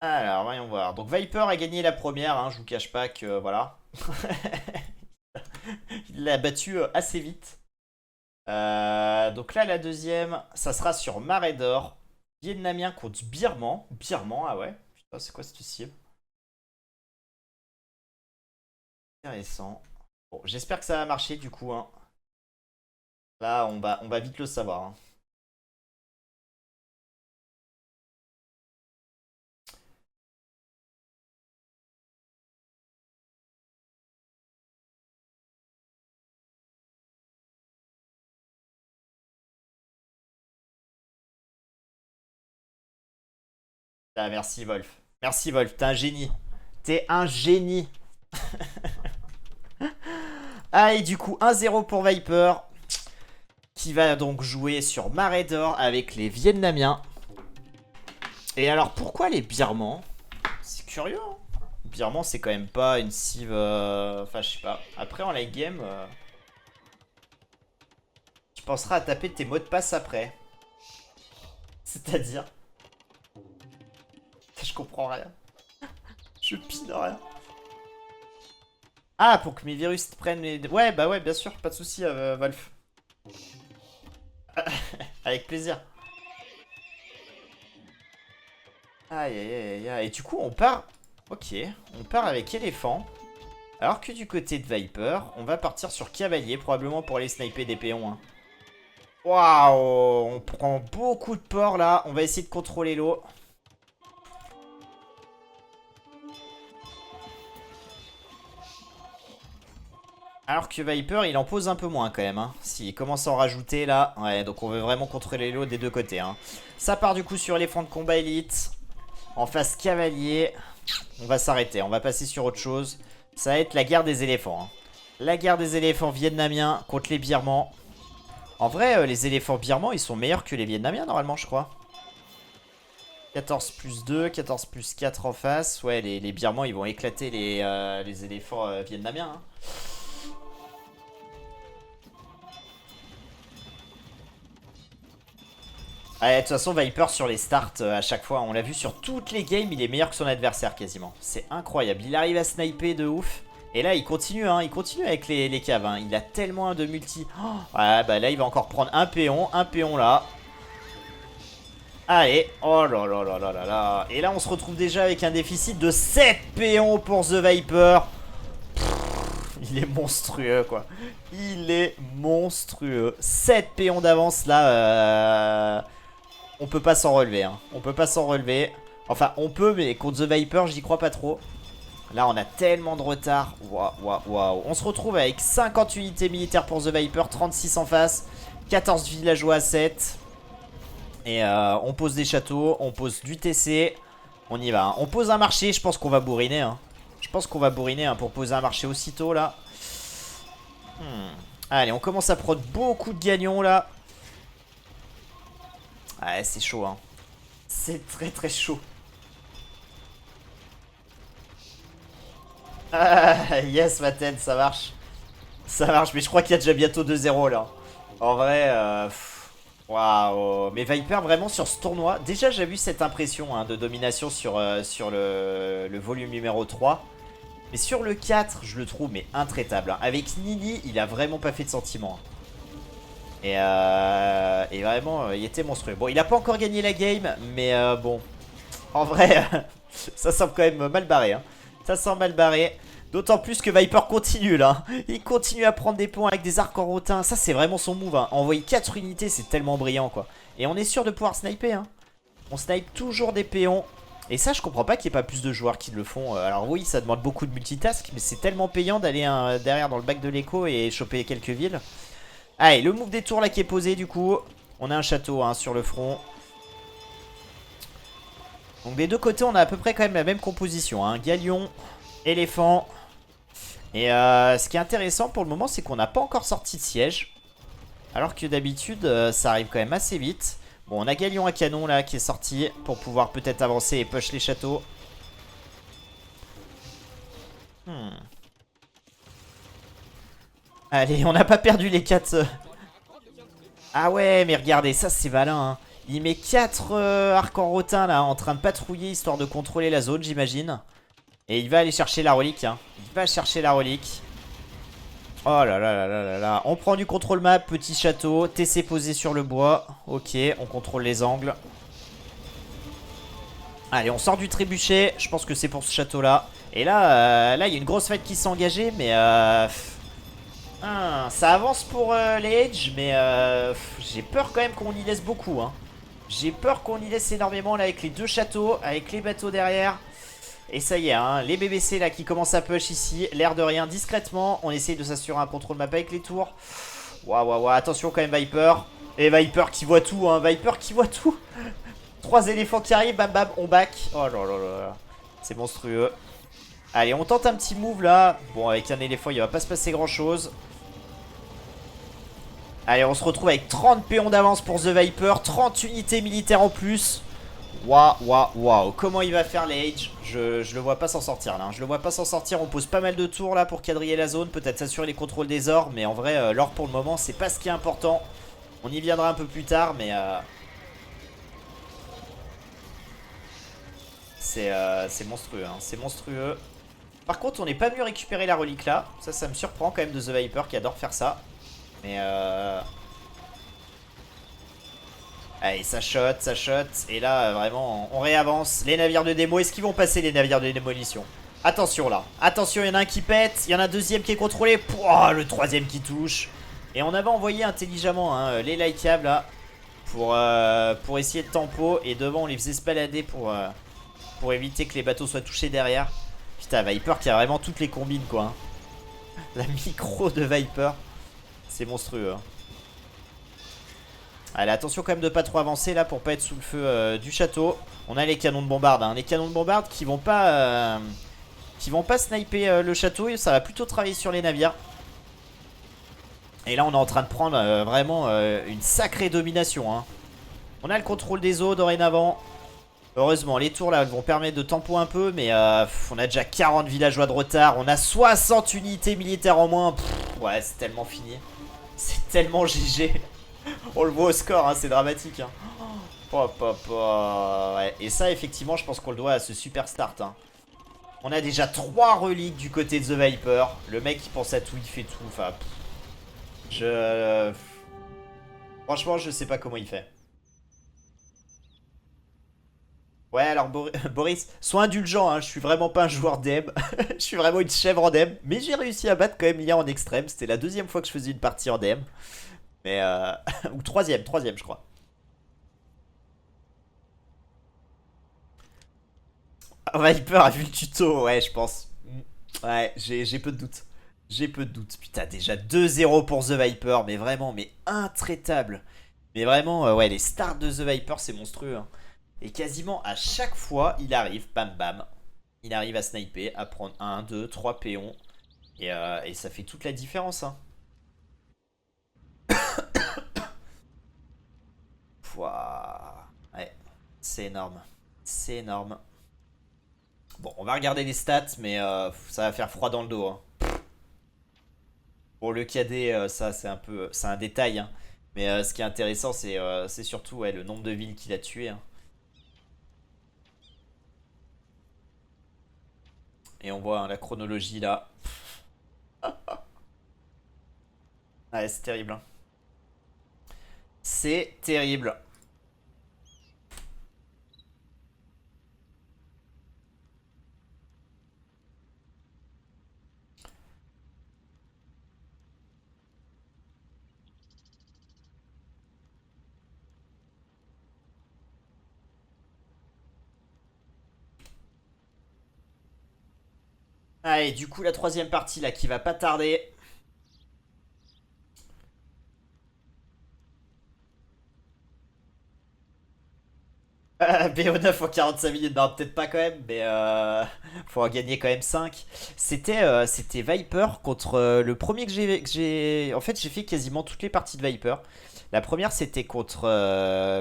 Alors, voyons voir. Donc Viper a gagné la première, hein, je vous cache pas que voilà. Il l'a battu assez vite. Donc là, la deuxième, ça sera sur Marais d'Or. Vietnamien contre Birman. Birman, ah ouais. Putain, c'est quoi cette cible? Intéressant. Bon, j'espère que ça va marcher du coup, hein. Là, on va vite le savoir, hein. Ah, merci Wolf. Merci Wolf, t'es un génie. T'es un génie. Ah, et du coup, 1-0 pour Viper, qui va donc jouer sur Marais d'Or avec les Vietnamiens. Et alors, pourquoi les Birmans? C'est curieux, hein. Birman, c'est quand même pas une cive. Enfin, je sais pas. Après, en late game, tu penseras à taper tes mots de passe après. C'est-à-dire, je comprends rien. Je pile rien. Ah, pour que mes virus prennent les. Ouais, bah ouais, bien sûr, pas de souci, Wolf. Avec plaisir. Aïe, aïe, aïe, aïe, aïe. Et du coup, on part. Ok, on part avec éléphant. Alors que du côté de Viper, on va partir sur cavalier, probablement pour aller sniper des péons, hein. Waouh, on prend beaucoup de porc là. On va essayer de contrôler l'eau. Alors que Viper, il en pose un peu moins quand même, hein. S'il commence à en rajouter là. Ouais, donc on veut vraiment contrôler l'eau des deux côtés, hein. Ça part du coup sur éléphant de combat élite. En face cavalier. On va s'arrêter, on va passer sur autre chose. Ça va être la guerre des éléphants, hein. La guerre des éléphants vietnamiens contre les birmans. En vrai, les éléphants birmans, ils sont meilleurs que les vietnamiens normalement, je crois. 14 plus 2, 14 plus 4 en face. Ouais, les birmans, ils vont éclater les éléphants vietnamiens, hein. Ouais, de toute façon, Viper sur les starts à chaque fois, on l'a vu sur toutes les games, il est meilleur que son adversaire quasiment. C'est incroyable, il arrive à sniper de ouf. Et là, il continue, hein, il continue avec les caves, hein. Il a tellement de multi. Oh, ouais, bah là, il va encore prendre un péon là. Allez, oh là là là là là là. Et là, on se retrouve déjà avec un déficit de 7 péons pour The Viper. Il est monstrueux, quoi. Il est monstrueux. 7 péons d'avance là. On peut pas s'en relever, hein. On peut pas s'en relever. Enfin, on peut, mais contre The Viper, j'y crois pas trop. Là, on a tellement de retard. Waouh, waouh, waouh. On se retrouve avec 50 unités militaires pour The Viper, 36 en face, 14 villageois à 7. Et on pose des châteaux, on pose du TC. On y va, hein. On pose un marché, je pense qu'on va bourriner, hein. Je pense qu'on va bourriner, hein, pour poser un marché aussitôt là. Allez, on commence à prendre beaucoup de gagnons là. Ouais, c'est chaud, hein. C'est très très chaud. Ah, yes, ma tête, ça marche. Ça marche, mais je crois qu'il y a déjà bientôt 2-0 là. En vrai, waouh. Mais Viper, vraiment sur ce tournoi, déjà j'ai vu cette impression, hein, de domination sur le volume numéro 3. Mais sur le 4, je le trouve mais intraitable, hein. Avec Nini, il a vraiment pas fait de sentiment, hein. Et vraiment, il était monstrueux. Bon, il a pas encore gagné la game, mais bon. En vrai, ça semble quand même mal barré, hein. Ça semble mal barré. D'autant plus que Viper continue là. Il continue à prendre des points avec des arcs en rotin. Ça, c'est vraiment son move, hein. Envoyer 4 unités, c'est tellement brillant, quoi. Et on est sûr de pouvoir sniper, hein. On snipe toujours des péons. Et ça, je comprends pas qu'il n'y ait pas plus de joueurs qui le font. Alors oui, ça demande beaucoup de multitask, mais c'est tellement payant d'aller derrière dans le bac de l'écho et choper quelques villes. Allez, le move des tours là qui est posé du coup. On a un château, hein, sur le front. Donc des deux côtés, on a à peu près quand même la même composition, hein. Galion, éléphant. Et ce qui est intéressant pour le moment, c'est qu'on n'a pas encore sorti de siège. Alors que d'habitude, ça arrive quand même assez vite. Bon, on a Galion à canon là qui est sorti pour pouvoir peut-être avancer et push les châteaux. Allez, on n'a pas perdu les 4. Ah ouais, mais regardez, ça c'est malin, hein. Il met 4 arcs en rotin là, en train de patrouiller histoire de contrôler la zone, j'imagine. Et il va aller chercher la relique, hein. Il va chercher la relique. Oh là là là là là là. On prend du contrôle map, petit château. TC posé sur le bois. Ok, on contrôle les angles. Allez, on sort du trébuchet. Je pense que c'est pour ce château là. Et là, il y a une grosse fight qui s'est engagée. Mais ça avance pour les Edge. Mais j'ai peur quand même qu'on y laisse beaucoup, hein. J'ai peur qu'on y laisse énormément là avec les deux châteaux. Avec les bateaux derrière. Et ça y est, hein, les BBC là qui commencent à push ici, l'air de rien, discrètement. On essaye de s'assurer un contrôle map avec les tours. Waouh, waouh, waouh, attention quand même Viper. Et Viper qui voit tout, hein, Viper qui voit tout. 3 éléphants qui arrivent, bam bam, on back. Oh là là là là, c'est monstrueux. Allez, on tente un petit move là. Bon, avec un éléphant, il va pas se passer grand chose. Allez, on se retrouve avec 30 péons d'avance pour The Viper, 30 unités militaires en plus. Waouh, waouh, waouh. Comment il va faire les Edge? Je le vois pas s'en sortir là. Je le vois pas s'en sortir. On pose pas mal de tours là pour quadriller la zone. Peut-être s'assurer les contrôles des ors. Mais en vrai, l'or pour le moment, c'est pas ce qui est important. On y viendra un peu plus tard. Mais c'est monstrueux. Hein. C'est monstrueux. Par contre, on n'est pas mieux récupérer la relique là. Ça me surprend quand même de The Viper qui adore faire ça. Mais allez, ça shot, ça shot. Et là, vraiment, on réavance. Les navires de démo, est-ce qu'ils vont passer les navires de démolition? Attention là. Attention, il y en a un qui pète. Il y en a un deuxième qui est contrôlé. Oh, le troisième qui touche. Et on avait envoyé intelligemment hein, les likeables là. Pour essayer de tempo. Et devant, on les faisait se balader pour éviter que les bateaux soient touchés derrière. Putain, Viper qui a vraiment toutes les combines quoi. Hein. La micro de Viper. C'est monstrueux. Hein. Allez, attention quand même de pas trop avancer là pour pas être sous le feu du château. On a les canons de bombarde, hein. Les canons de bombarde qui vont pas sniper le château. Ça va plutôt travailler sur les navires. Et là on est en train de prendre vraiment une sacrée domination, hein. On a le contrôle des eaux dorénavant. Heureusement les tours là vont permettre de tempo un peu. Mais on a déjà 40 villageois de retard. On a 60 unités militaires en moins. Pff, ouais, c'est tellement fini. C'est tellement GG. On le voit au score, hein, c'est dramatique. Hein. Ouais. Et ça, effectivement, je pense qu'on le doit à ce super start. Hein. On a déjà 3 reliques du côté de The Viper. Le mec, il pense à tout, il fait tout. Enfin, franchement, je sais pas comment il fait. Ouais, alors Boris, sois indulgent, hein, je suis vraiment pas un joueur DM. Je suis vraiment une chèvre en DM. Mais j'ai réussi à battre quand même hier en extrême. C'était la deuxième fois que je faisais une partie en DM. Mais ou troisième, je crois. Viper a vu le tuto, ouais, je pense. Ouais, j'ai peu de doutes. J'ai peu de doutes. Putain, déjà 2-0 pour The Viper, mais vraiment, mais intraitable. Mais vraiment, ouais, les starts de The Viper, c'est monstrueux. Hein. Et quasiment à chaque fois, il arrive, bam bam. Il arrive à sniper, à prendre 1, 2, 3 péons. Et ça fait toute la différence. Hein. Pouah. Ouais, c'est énorme. C'est énorme. Bon, on va regarder les stats, mais ça va faire froid dans le dos. Hein. Pour le cadet, ça c'est un peu, c'est un détail. Hein. Mais ce qui est intéressant, c'est surtout ouais, le nombre de villes qu'il a tuées. Hein. Et on voit hein, la chronologie là. Ouais, c'est terrible. Hein. C'est terrible. Allez, du coup, la troisième partie là qui va pas tarder. BO9 en 45 minutes, non peut-être pas quand même, mais faut en gagner quand même 5. C'était Viper contre le premier que j'ai... En fait j'ai fait quasiment toutes les parties de Viper. La première c'était contre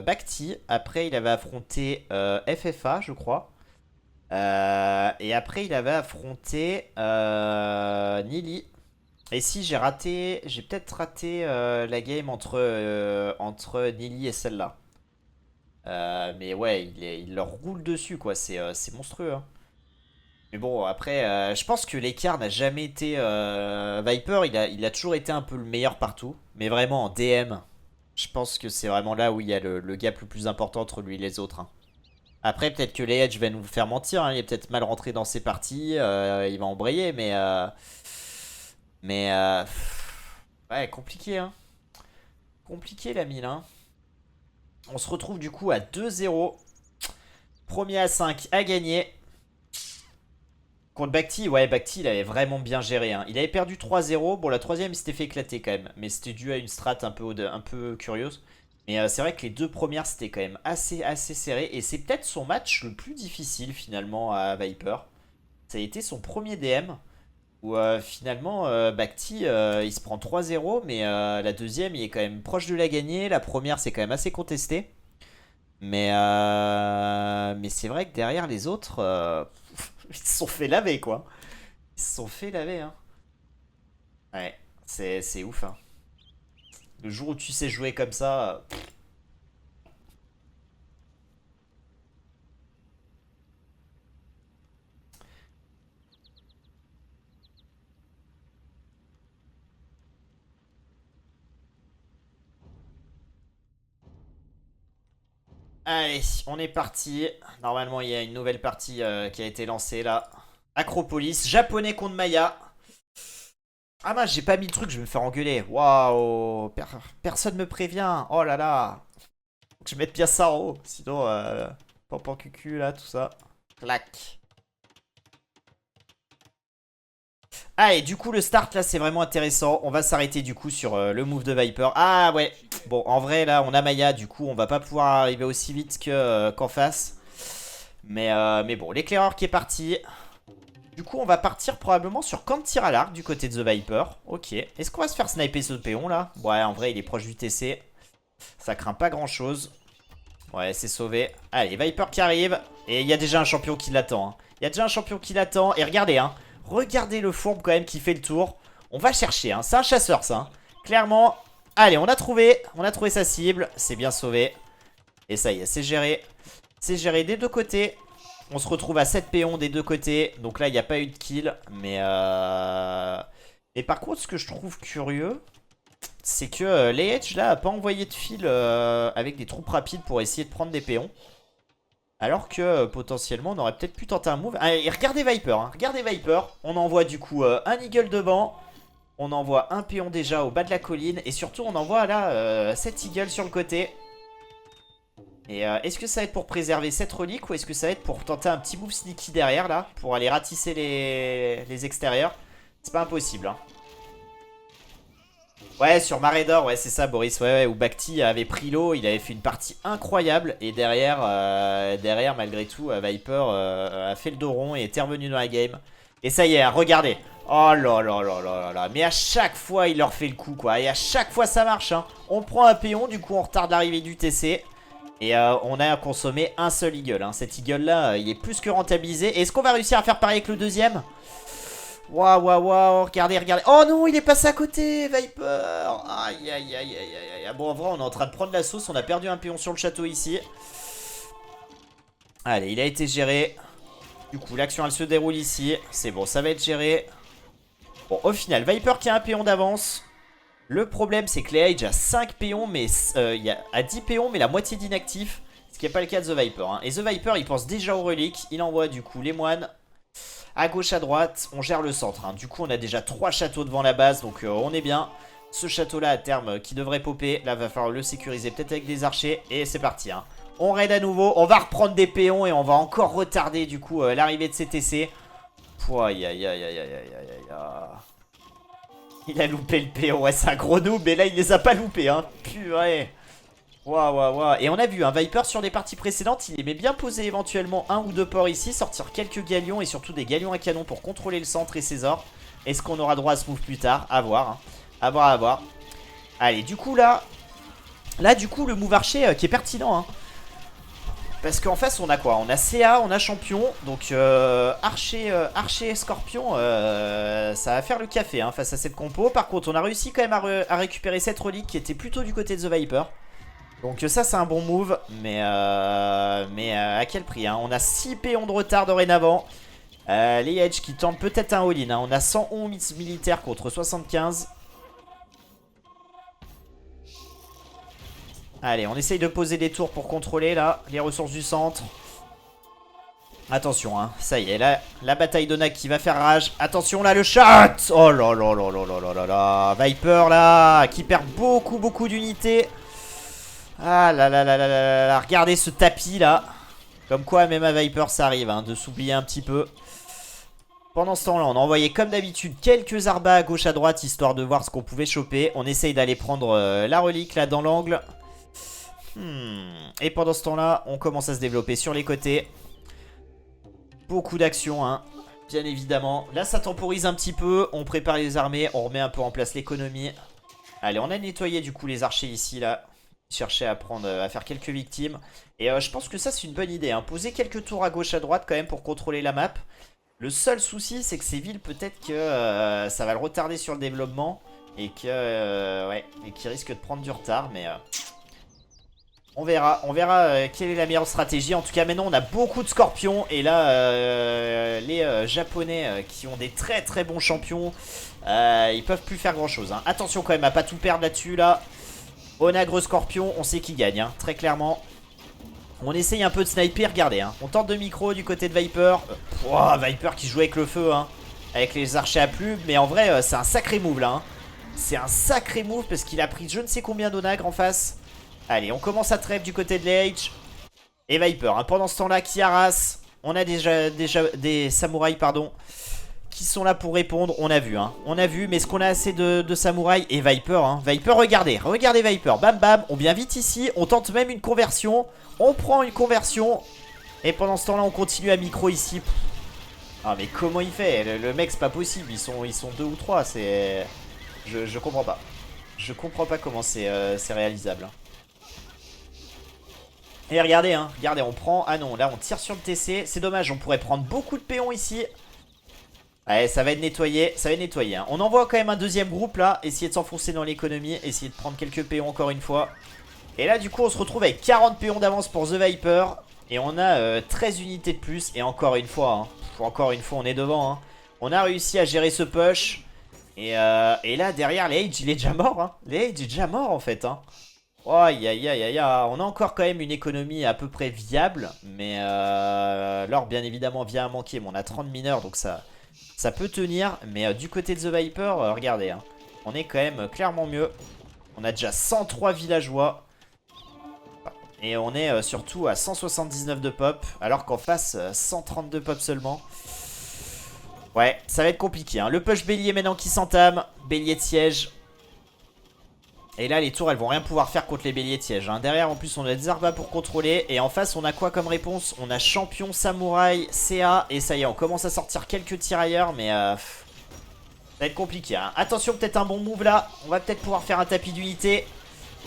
Bacti, après il avait affronté FFA je crois. Et après il avait affronté Nili. Et si j'ai peut-être raté la game entre Nili et celle-là. Mais ouais, il leur roule dessus, quoi. C'est monstrueux, hein. Mais bon, après, je pense que l'écart n'a jamais été... Viper, il a toujours été un peu le meilleur partout. Mais vraiment, en DM, je pense que c'est vraiment là où il y a le gap le plus important entre lui et les autres, hein. Après, peut-être que les Edge va nous faire mentir, hein. Il est peut-être mal rentré dans ses parties. Il va embrayer, mais... ouais, compliqué, hein. Compliqué, la mine, hein. On se retrouve du coup à 2-0. Premier à 5 à gagner. Contre Bacti, ouais, Bacti, il avait vraiment bien géré, hein. Il avait perdu 3-0. Bon, la troisième, il s'était fait éclater quand même. Mais c'était dû à une strat un peu curieuse. Mais c'est vrai que les deux premières, c'était quand même assez serré. Et c'est peut-être son match le plus difficile, finalement, à Viper. Ça a été son premier DM. Où finalement, Bacti, il se prend 3-0. Mais la deuxième, il est quand même proche de la gagner. La première, c'est quand même assez contesté. Mais c'est vrai que derrière les autres, ils se sont fait laver, quoi. Ils se sont fait laver, hein. Ouais, c'est ouf, hein. Le jour où tu sais jouer comme ça... Allez, on est parti. Normalement, il y a une nouvelle partie qui a été lancée, là. Acropolis, japonais contre Maya. Ah mince, j'ai pas mis le truc, je vais me faire engueuler. Waouh, personne me prévient. Oh là là. Faut que je mette bien ça en haut. Sinon, pampan cucu là, tout ça. Clac. Allez, du coup, le start là, c'est vraiment intéressant. On va s'arrêter du coup sur le move de Viper. Ah ouais. Bon, en vrai, là, on a Maya. Du coup, on va pas pouvoir arriver aussi vite qu'en face. Mais bon, l'éclaireur qui est parti. Du coup, on va partir probablement sur camp de tir à l'arc du côté de The Viper. Ok. Est-ce qu'on va se faire sniper ce péon là? Ouais, en vrai, il est proche du TC. Ça craint pas grand chose. Ouais, c'est sauvé. Allez, Viper qui arrive. Et il y a déjà un champion qui l'attend, hein. Il y a déjà un champion qui l'attend. Et regardez, hein. Regardez le fourbe quand même qui fait le tour. On va chercher, hein. C'est un chasseur, ça, hein. Clairement. Allez, on a trouvé. On a trouvé sa cible. C'est bien sauvé. Et ça y est, c'est géré. C'est géré des deux côtés. On se retrouve à 7 péons des deux côtés. Donc là, il n'y a pas eu de kill. Et par contre, ce que je trouve curieux, c'est que les Edge là a pas envoyé de fil avec des troupes rapides pour essayer de prendre des péons. Alors que potentiellement on aurait peut-être pu tenter un move. Allez, regardez Viper, hein. Regardez Viper. On envoie du coup un eagle devant. On envoie un péon déjà au bas de la colline. Et surtout on envoie là 7 eagles sur le côté. Et est-ce que ça va être pour préserver cette relique ou est-ce que ça va être pour tenter un petit move sneaky derrière là? Pour aller ratisser les extérieurs? C'est pas impossible, hein. Ouais, sur Marée d'Or, ouais, c'est ça, Boris. Ouais, où Bacti avait pris l'eau, il avait fait une partie incroyable. Et derrière, malgré tout, Viper a fait le dos rond et est revenu dans la game. Et ça y est, regardez. Oh là là là là là là. Mais à chaque fois, il leur fait le coup, quoi. Et à chaque fois, ça marche, hein. On prend un péon, du coup, on retarde l'arrivée du TC. Et on a consommé un seul eagle, hein. Cet eagle là, il est plus que rentabilisé. Est-ce qu'on va réussir à faire pareil avec le deuxième? Waouh, waouh, waouh, regardez, regardez. Oh non, il est passé à côté, Viper. Aïe, aïe, aïe, aïe, aïe, aïe. Bon, en vrai, on est en train de prendre la sauce. On a perdu un péon sur le château ici. Allez, il a été géré. Du coup, l'action, elle se déroule ici. C'est bon, ça va être géré. Bon, au final, Viper qui a un péon d'avance. Le problème, c'est que les Age a 5 péons, mais à 10 péons, mais la moitié d'inactifs. Ce qui n'est pas le cas de The Viper, hein. Et The Viper, il pense déjà aux reliques. Il envoie du coup les moines. À gauche, à droite, on gère le centre, hein. Du coup, on a déjà 3 châteaux devant la base, donc on est bien. Ce château-là, à terme, qui devrait popper. Là, va falloir le sécuriser peut-être avec des archers. Et c'est parti, hein. On raid à nouveau. On va reprendre des péons et on va encore retarder, du coup, l'arrivée de CTC. Aïe, aïe, aïe, aïe, aïe, aïe, aïe, aïe. Il a loupé le péon. Ouais, c'est un gros noob, mais là, il les a pas loupés, hein. Purée. Waouh, waouh, waouh. Et on a vu un Viper sur des parties précédentes, il aimait bien poser éventuellement un ou deux ports ici, sortir quelques galions et surtout des galions à canon pour contrôler le centre et ses ors. Est-ce qu'on aura droit à ce move plus tard? À voir, hein. À voir, à voir. Allez, du coup là du coup le move archer qui est pertinent, hein. Parce qu'en face on a quoi? On a CA, on a champion. Donc archer et scorpion, ça va faire le café, hein, face à cette compo. Par contre on a réussi quand même à récupérer cette relique qui était plutôt du côté de The Viper. Donc ça c'est un bon move, mais à quel prix hein. On a 6 péons de retard dorénavant. Les Edge qui tentent peut-être un all-in hein. On a 111 militaires contre 75. Allez, on essaye de poser des tours pour contrôler là les ressources du centre. Attention hein, ça y est, là, la bataille d'Onak qui va faire rage. Attention là le chat. Oh là là là là là là là là. Viper là, qui perd beaucoup d'unités. Ah là là là là là là. Regardez ce tapis là. Comme quoi même à Viper ça arrive hein, de s'oublier un petit peu. Pendant ce temps là on a envoyé comme d'habitude quelques arbas à gauche à droite, histoire de voir ce qu'on pouvait choper. On essaye d'aller prendre la relique là dans l'angle. Et pendant ce temps là on commence à se développer sur les côtés. Beaucoup d'actions hein, bien évidemment. Là ça temporise un petit peu. On prépare les armées, on remet un peu en place l'économie. Allez, on a nettoyé du coup les archers ici là. Chercher à prendre, à faire quelques victimes. Et je pense que ça c'est une bonne idée hein. Poser quelques tours à gauche à droite quand même pour contrôler la map. Le seul souci c'est que ces villes peut-être que ça va le retarder sur le développement. Et que ouais, et qu'il risque de prendre du retard. Mais on verra quelle est la meilleure stratégie. En tout cas maintenant on a beaucoup de scorpions. Et là les japonais qui ont des très bons champions, ils peuvent plus faire grand chose hein. Attention quand même à pas tout perdre là-dessus là. Onagre Scorpion, on sait qui gagne, hein, très clairement. On essaye un peu de sniper, regardez. Hein. On tente de micro du côté de Viper. Viper qui joue avec le feu, hein, avec les archers à plumes. Mais en vrai, c'est un sacré move là. Hein. C'est un sacré move parce qu'il a pris je ne sais combien d'onagres en face. Allez, on commence à trêve du côté de l'Age. Et Viper, hein, pendant ce temps-là, qui harasse. On a déjà des samouraïs, pardon, qui sont là pour répondre. On a vu hein. On a vu, mais est-ce qu'on a assez de samouraïs? Et Viper hein. Viper, regardez Viper, bam bam. On vient vite ici, on tente même une conversion. On prend une conversion. Et pendant ce temps là on continue à micro ici. Ah mais comment il fait? Le mec c'est pas possible. Ils sont 2 ou 3. C'est... Je comprends pas. Je comprends pas comment c'est réalisable hein. Et regardez hein. Regardez, on prend... Ah non, là on tire sur le TC. C'est dommage, on pourrait prendre beaucoup de péons ici. Ouais, ça va être nettoyé, hein. On envoie quand même un deuxième groupe là. Essayer de s'enfoncer dans l'économie. Essayer de prendre quelques péons encore une fois. Et là du coup on se retrouve avec 40 péons d'avance pour The Viper. Et on a 13 unités de plus. Et encore une fois hein, encore une fois on est devant hein. On a réussi à gérer ce push. Et là derrière l'Age il est déjà mort hein. L'Age est déjà mort en fait hein. Oh, aïe aïe aïe aïe. On a encore quand même une économie à peu près viable. Mais l'or bien évidemment vient à manquer. Mais on a 30 mineurs donc ça peut tenir, mais du côté de The Viper, regardez, hein, on est quand même clairement mieux. On a déjà 103 villageois. Et on est surtout à 179 de pop, alors qu'en face, 132 pop seulement. Ouais, ça va être compliqué. Hein. Le push bélier maintenant qui s'entame. Bélier de siège. Et là, les tours, elles vont rien pouvoir faire contre les béliers de siège. Hein. Derrière, en plus, on a des arbas pour contrôler. Et en face, on a quoi comme réponse? On a champion, samouraï, CA. Et ça y est, on commence à sortir quelques tirailleurs. Mais ça va être compliqué. Hein. Attention, peut-être un bon move là. On va peut-être pouvoir faire un tapis d'unité.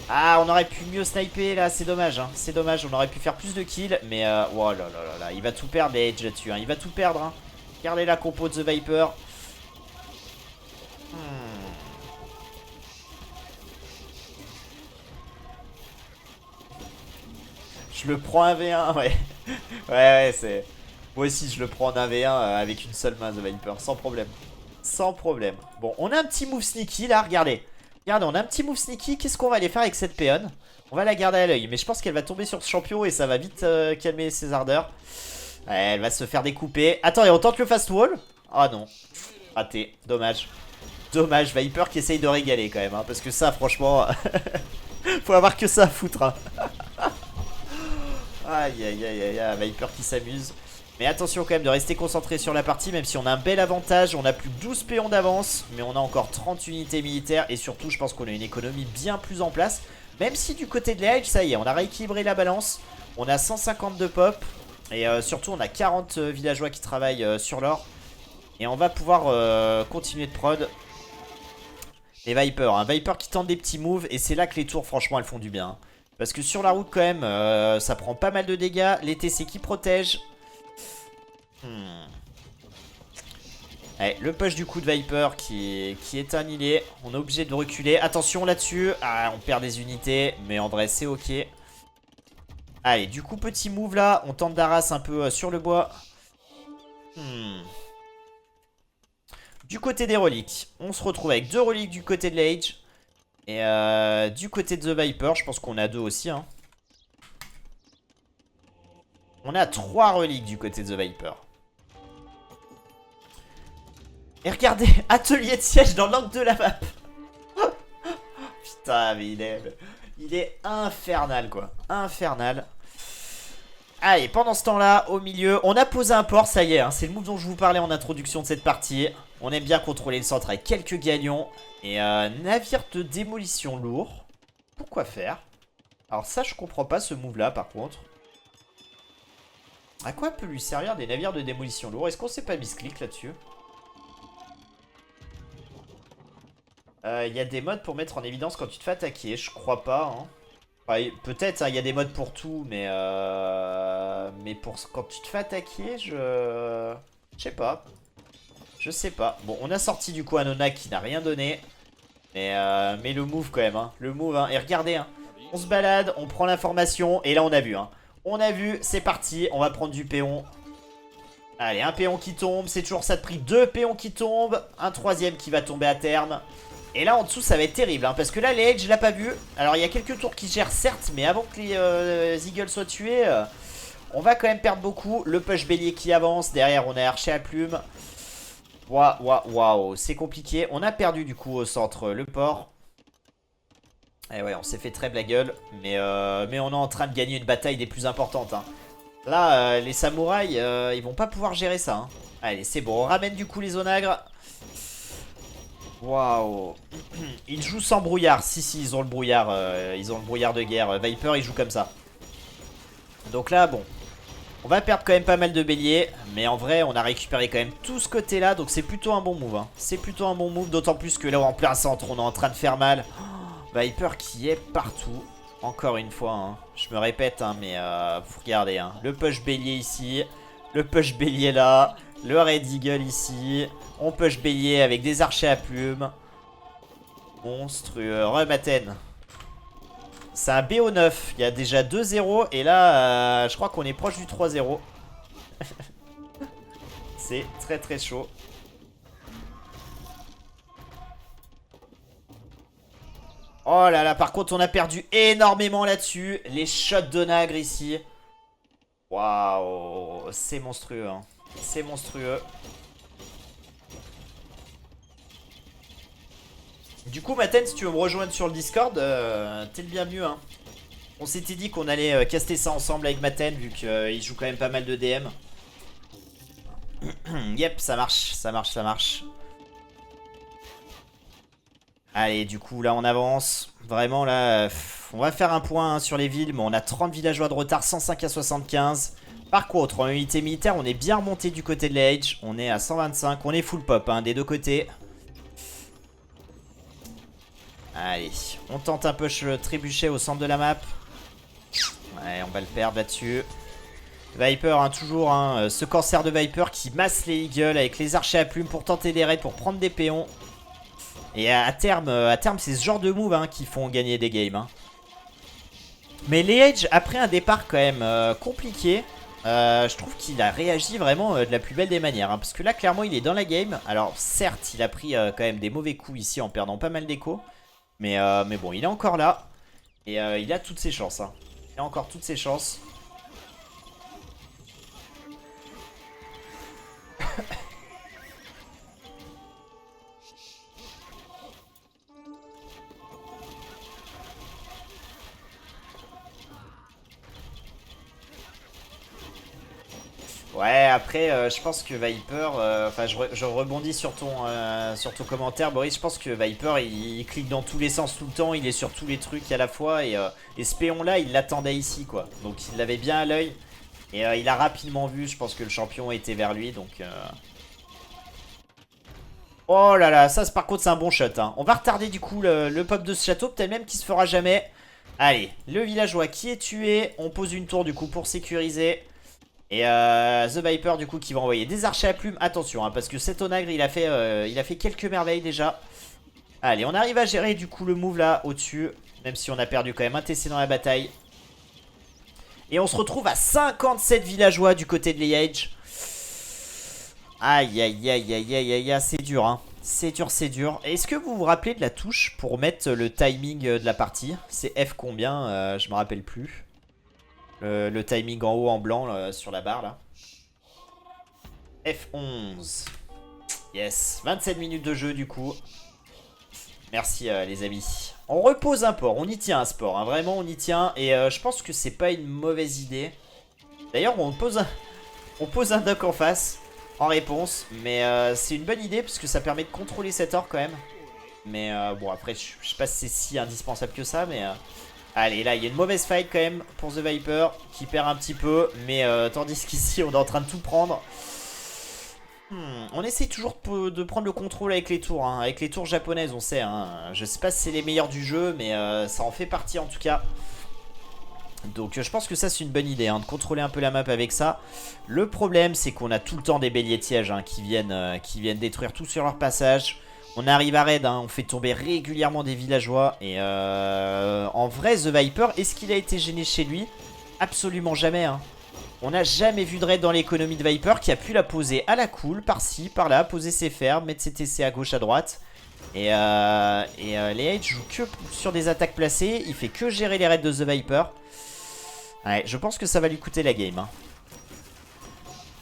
Ah, on aurait pu mieux sniper là. C'est dommage. Hein. C'est dommage. On aurait pu faire plus de kills. Mais oh là là là là. Il va tout perdre, les Edge là-dessus. Hein. Il va tout perdre. Hein. Regardez la compo de The Viper. Je le prends un V1, ouais. Ouais, c'est... Moi aussi, je le prends en 1v1 avec une seule main, The Viper, sans problème. Sans problème. Bon, on a un petit move sneaky, là, regardez. Regardez, on a un petit move sneaky. Qu'est-ce qu'on va aller faire avec cette péonne? On va la garder à l'œil, mais je pense qu'elle va tomber sur ce champion et ça va vite calmer ses ardeurs. Ouais, elle va se faire découper. Attendez, on tente le fast wall. Ah non, raté, dommage. Dommage, Viper qui essaye de régaler quand même, hein, parce que ça, franchement... faut avoir que ça à foutre, hein. Aïe aïe aïe aïe, Viper qui s'amuse. Mais attention quand même de rester concentré sur la partie. Même si on a un bel avantage. On a plus que 12 péons d'avance. Mais on a encore 30 unités militaires. Et surtout je pense qu'on a une économie bien plus en place. Même si du côté de l'Age, ça y est, on a rééquilibré la balance. On a 152 pop. Et surtout on a 40 villageois qui travaillent sur l'or. Et on va pouvoir continuer de prod. Et Viper, hein. Viper qui tente des petits moves. Et c'est là que les tours franchement elles font du bien, hein. Parce que sur la route quand même, ça prend pas mal de dégâts. Les TC qui protègent. Allez, le push du coup de Viper qui est annihilé. On est obligé de reculer. Attention là-dessus. Ah, on perd des unités. Mais en vrai, c'est ok. Allez, du coup, petit move là. On tente d'arras un peu sur le bois. Du côté des reliques, on se retrouve avec 2 reliques du côté de l'Age. Et du côté de The Viper, je pense qu'on a 2 aussi. Hein. On a 3 reliques du côté de The Viper. Et regardez, atelier de siège dans l'angle de la map. Putain, mais il est infernal, quoi. Infernal. Allez, pendant ce temps-là, au milieu, on a posé un port, ça y est. Hein, c'est le move dont je vous parlais en introduction de cette partie. On aime bien contrôler le centre avec quelques galions. Et navire de démolition lourd. Pourquoi faire? Alors ça, je comprends pas ce move-là, par contre. À quoi peut lui servir des navires de démolition lourd? Est-ce qu'on s'est pas misclick là-dessus? Il y a des modes pour mettre en évidence quand tu te fais attaquer. Je crois pas. Hein. Enfin, peut-être, il y a des modes pour tout, mais pour quand tu te fais attaquer, je sais pas. Je sais pas. Bon, on a sorti du coup Anona qui n'a rien donné. Mais le move quand même. Hein. Le move. Hein. Et regardez, hein. On se balade, on prend l'information. Et là, on a vu. Hein. On a vu, c'est parti. On va prendre du péon. Allez, un péon qui tombe. C'est toujours ça de prix. 2 péons qui tombent. Un 3e qui va tomber à terme. Et là en dessous ça va être terrible hein, parce que là les Edge je l'ai pas vu. Alors il y a quelques tours qui gèrent certes, mais avant que les Eagles soient tués, on va quand même perdre beaucoup. Le push bélier qui avance, derrière on a archer à plume. Waouh, c'est compliqué. On a perdu du coup au centre le port. Et ouais, on s'est fait très la gueule, mais on est en train de gagner une bataille des plus importantes. Hein. Là les samouraïs ils vont pas pouvoir gérer ça. Hein. Allez c'est bon, on ramène du coup les onagres. Waouh. Ils jouent sans brouillard. Si, ils ont le brouillard. Ils ont le brouillard de guerre. Viper, il joue comme ça. Donc là, bon. On va perdre quand même pas mal de béliers. Mais en vrai, on a récupéré quand même tout ce côté-là. Donc c'est plutôt un bon move. Hein. C'est plutôt un bon move. D'autant plus que là, en plein centre, on est en train de faire mal. Oh, Viper qui est partout. Encore une fois. Hein. Je me répète, hein, mais vous regardez. Hein. Le push bélier ici. Le push bélier là. Le Red Eagle ici. On push bélier avec des archers à plumes. Monstrueux. Rematen. C'est un BO9. Il y a déjà 2-0. Et là, je crois qu'on est proche du 3-0. C'est très très chaud. Oh là là, par contre, on a perdu énormément là-dessus. Les shots de Nagre ici. Waouh. C'est monstrueux. Hein. C'est monstrueux. Du coup, Maten, si tu veux me rejoindre sur le Discord, t'es le bienvenu. Hein. On s'était dit qu'on allait caster ça ensemble avec Maten, vu qu'il joue quand même pas mal de DM. Yep, ça marche, ça marche, ça marche. Allez, du coup, là, on avance. Vraiment, là, on va faire un point hein, sur les villes, mais on a 30 villageois de retard, 105 à 75. Par contre, en unité militaire, on est bien remonté du côté de l'Age. On est à 125, on est full pop hein, des deux côtés. Allez, on tente un peu trébucher au centre de la map. Ouais, on va le perdre là-dessus. Viper, hein, toujours, hein, ce cancer de Viper qui masse les Eagles avec les archers à plumes pour tenter des raids, pour prendre des péons. Et à terme c'est ce genre de move hein, qui font gagner des games. Hein. Mais les Edge, après un départ quand même compliqué, je trouve qu'il a réagi vraiment de la plus belle des manières. Hein, parce que là, clairement, il est dans la game. Alors, certes, il a pris quand même des mauvais coups ici en perdant pas mal d'écho. Mais bon, il est encore là. Et il a toutes ses chances. Hein. Il a encore toutes ses chances. Ouais, après, je pense que Viper, enfin, je rebondis sur ton commentaire, Boris. Je pense que Viper, il clique dans tous les sens tout le temps, il est sur tous les trucs à la fois. Et ce péon-là, il l'attendait ici, quoi. Donc, il l'avait bien à l'œil. Et il a rapidement vu, je pense que le champion était vers lui, donc... Oh là là, ça, par contre, c'est un bon shot. Hein. On va retarder, du coup, le pop de ce château, peut-être même qu'il se fera jamais. Allez, le villageois qui est tué. On pose une tour, du coup, pour sécuriser. Et The Viper du coup qui va envoyer des archers à plumes. Attention hein, parce que cet onagre il a fait quelques merveilles déjà. Allez, on arrive à gérer du coup le move là au-dessus. Même si on a perdu quand même un TC dans la bataille. Et on se retrouve à 57 villageois du côté de Liège. Aïe aïe aïe aïe aïe aïe aïe, c'est dur hein. C'est dur, c'est dur. Est-ce que vous vous rappelez de la touche pour mettre le timing de la partie? C'est F combien? Je me rappelle plus. Le timing en haut en blanc là, sur la barre là. F11. Yes, 27 minutes de jeu du coup. Merci les amis. On repose un port, on y tient un sport, hein. Vraiment on y tient. Et je pense que c'est pas une mauvaise idée. D'ailleurs on pose un dock en face en réponse. Mais c'est une bonne idée parce que ça permet de contrôler cet or quand même. Mais bon après je sais pas si c'est si indispensable que ça. Mais allez là il y a une mauvaise fight quand même pour The Viper qui perd un petit peu. Mais tandis qu'ici on est en train de tout prendre. On essaie toujours de prendre le contrôle avec les tours hein. Avec les tours japonaises on sait hein. Je sais pas si c'est les meilleurs du jeu. Mais ça en fait partie en tout cas. Donc je pense que ça c'est une bonne idée hein, de contrôler un peu la map avec ça. Le problème c'est qu'on a tout le temps des béliers tièges hein, qui viennent détruire tout sur leur passage. On arrive à raid, hein, on fait tomber régulièrement des villageois. Et en vrai The Viper, est-ce qu'il a été gêné chez lui? Absolument jamais hein. On n'a jamais vu de raid dans l'économie de Viper qui a pu la poser à la cool, par-ci, par-là, poser ses fermes, mettre ses TC à gauche, à droite. Et les H joue que sur des attaques placées, il fait que gérer les raids de The Viper. Ouais, je pense que ça va lui coûter la game hein.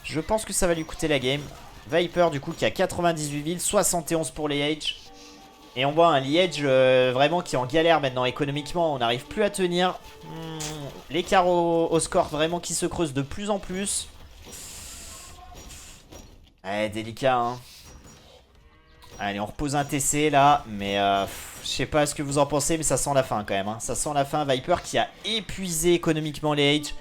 Je pense que ça va lui coûter la game. Viper du coup qui a 98 villes, 71 pour les Liège. Et on voit un Liège vraiment qui est en galère maintenant économiquement. On n'arrive plus à tenir. L'écart au score vraiment qui se creuse de plus en plus. Ouais, délicat hein. Allez, on repose un TC là. Mais je sais pas ce que vous en pensez, mais ça sent la fin quand même hein. Ça sent la fin. Viper qui a épuisé économiquement les Liège.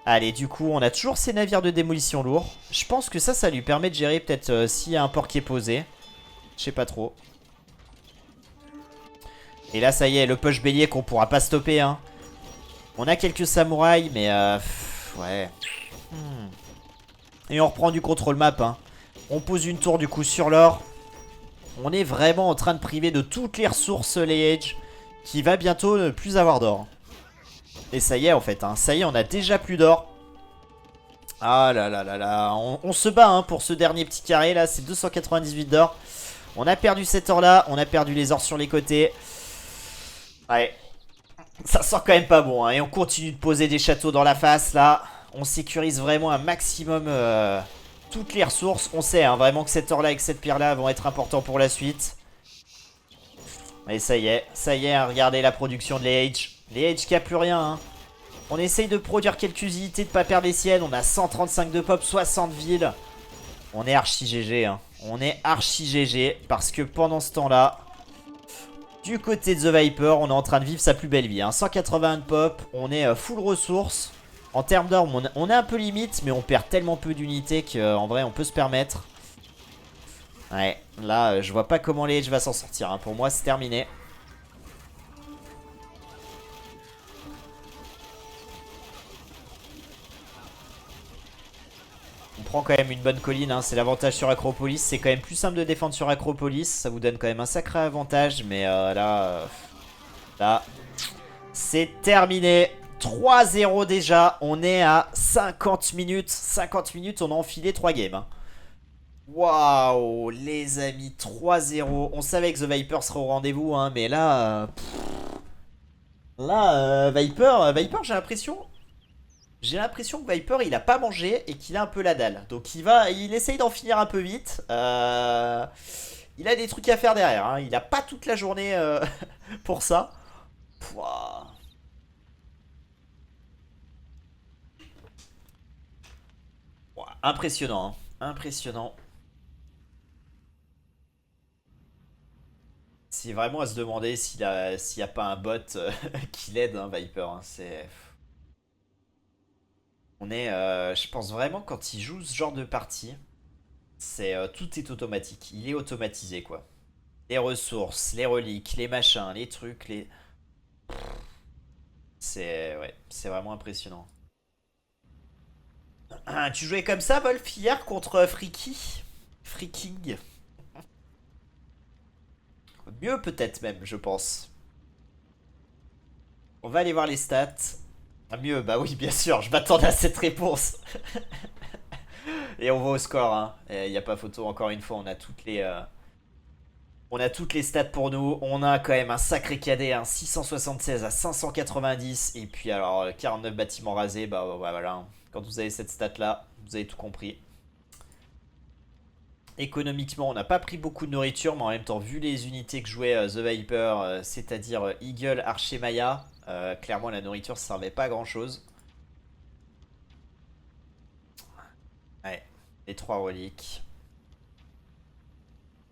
Allez, du coup, on a toujours ces navires de démolition lourds. Je pense que ça lui permet de gérer peut-être s'il y a un port qui est posé. Je sais pas trop. Et là, ça y est, le push bélier qu'on pourra pas stopper. Hein. On a quelques samouraïs, mais ouais. Et on reprend du contrôle map. Hein. On pose une tour du coup sur l'or. On est vraiment en train de priver de toutes les ressources les Edge, qui va bientôt ne plus avoir d'or. Et ça y est en fait, hein. Ça y est, on a déjà plus d'or. Ah là là là là, on se bat hein, pour ce dernier petit carré là, c'est 298 d'or. On a perdu cet or là, on a perdu les ors sur les côtés. Ouais, ça sent quand même pas bon hein. Et on continue de poser des châteaux dans la face là. On sécurise vraiment un maximum toutes les ressources. On sait hein, vraiment que cet or là et que cette pierre là vont être importants pour la suite. Et ça y est, hein, regardez la production de les H. Les H qui a plus rien hein. On essaye de produire quelques unités, de pas perdre les siennes. On a 135 de pop, 60 villes. On est archi GG hein. On est archi GG parce que pendant ce temps là, du côté de The Viper, on est en train de vivre sa plus belle vie hein. 181 de pop, on est full ressources. En termes d'armes, on est un peu limite, mais on perd tellement peu d'unités qu'en vrai on peut se permettre. Ouais, là je vois pas comment les Edge va s'en sortir hein. Pour moi c'est terminé. On prend quand même une bonne colline hein. C'est l'avantage sur Acropolis. C'est quand même plus simple de défendre sur Acropolis. Ça vous donne quand même un sacré avantage. Mais là c'est terminé. 3-0 déjà. On est à 50 minutes. 50 minutes, on a enfilé 3 games hein. Waouh, les amis, 3-0. On savait que The Viper serait au rendez-vous, hein, mais là... Viper, j'ai l'impression... J'ai l'impression que Viper, il a pas mangé et qu'il a un peu la dalle. Donc il essaye d'en finir un peu vite. Il a des trucs à faire derrière, hein. Il a pas toute la journée pour ça. Pouah. Ouah, impressionnant, hein. Impressionnant. C'est vraiment à se demander s'il y a pas un bot qui l'aide, hein, Viper. Hein, je pense vraiment quand il joue ce genre de partie, tout est automatique. Il est automatisé quoi. Les ressources, les reliques, les machins, les trucs, ouais, c'est vraiment impressionnant. Tu jouais comme ça, Wolf, hier contre Freaky? Freaking. Mieux peut-être même, je pense. On va aller voir les stats. Ah, mieux, bah oui, bien sûr, je m'attendais à cette réponse. Et on va au score, hein. Il n'y a pas photo, encore une fois, on a toutes les stats pour nous. On a quand même un sacré cadet, hein, 676 à 590. Et puis alors, 49 bâtiments rasés, bah voilà. Hein. Quand vous avez cette stat-là, vous avez tout compris. Économiquement, on n'a pas pris beaucoup de nourriture, mais en même temps, vu les unités que jouait The Viper, c'est-à-dire Eagle, Archer, Maya, clairement la nourriture ça servait pas à grand chose. Ouais, les 3 reliques.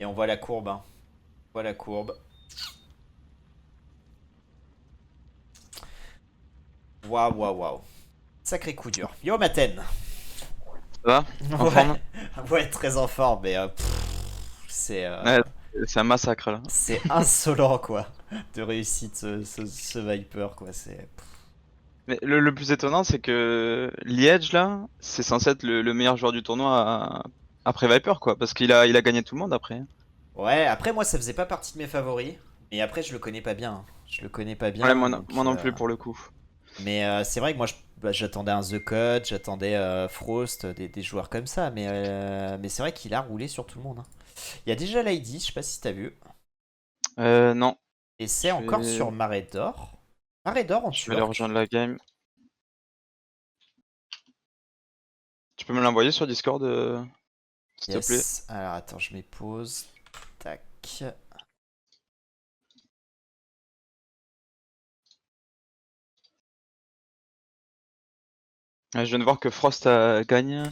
Et on voit la courbe. Hein. On voit la courbe. Waouh, waouh, waouh. Sacré coup dur. Yo, Maten. Ça va? En forme? Ouais, très en forme, mais c'est Ouais, c'est un massacre là. c'est insolent, quoi, de réussite ce Viper, quoi. C'est. Mais le plus étonnant, c'est que Liège là, c'est censé être le meilleur joueur du tournoi après Viper quoi, parce qu'il a gagné tout le monde après. Ouais, après, moi, ça faisait pas partie de mes favoris. Mais après, je le connais pas bien. Hein. Je le connais pas Ouais, bien, donc. moi non plus pour le coup. Mais c'est vrai que moi, j'attendais un The Cut, j'attendais Frost, des joueurs comme ça. Mais c'est vrai qu'il a roulé sur tout le monde. Hein. Il y a déjà Lady, je sais pas si t'as vu. Non, Et c'est je encore sur vais, Marais d'Or. Marais d'Or en je vais aller Turc. rejoindre la game. Tu peux me l'envoyer sur Discord, s'il te plaît? Yes. Alors attends, je mets pause. Tac. Je viens de voir que gagne.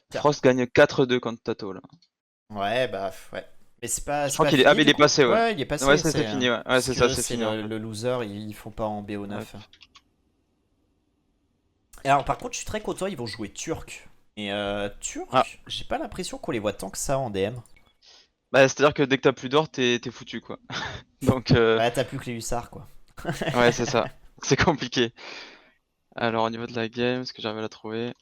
Tiens. Frost gagne 4-2 contre Tato là. Ouais, bah ouais. Mais c'est pas, Je c'est crois pas qu'il est. Ah, fini mais il du est coup? passé, ouais. Ouais, il est Ouais, passé. ça c'est fini, ouais. Ouais, Parce c'est ça, que c'est c'est fini en fait. le loser, ils font pas en BO9. Ouais. Et alors par contre, je suis très content, ils vont jouer turc. Et Ah, turc, j'ai pas l'impression qu'on les voit tant que ça en DM. bah c'est-à-dire que dès que t'as plus d'or, t'es foutu quoi. Donc, Ouais, t'as plus que les hussards quoi. ouais, c'est ça. C'est compliqué. Alors, au niveau de la game, est-ce que j'arrive à la trouver?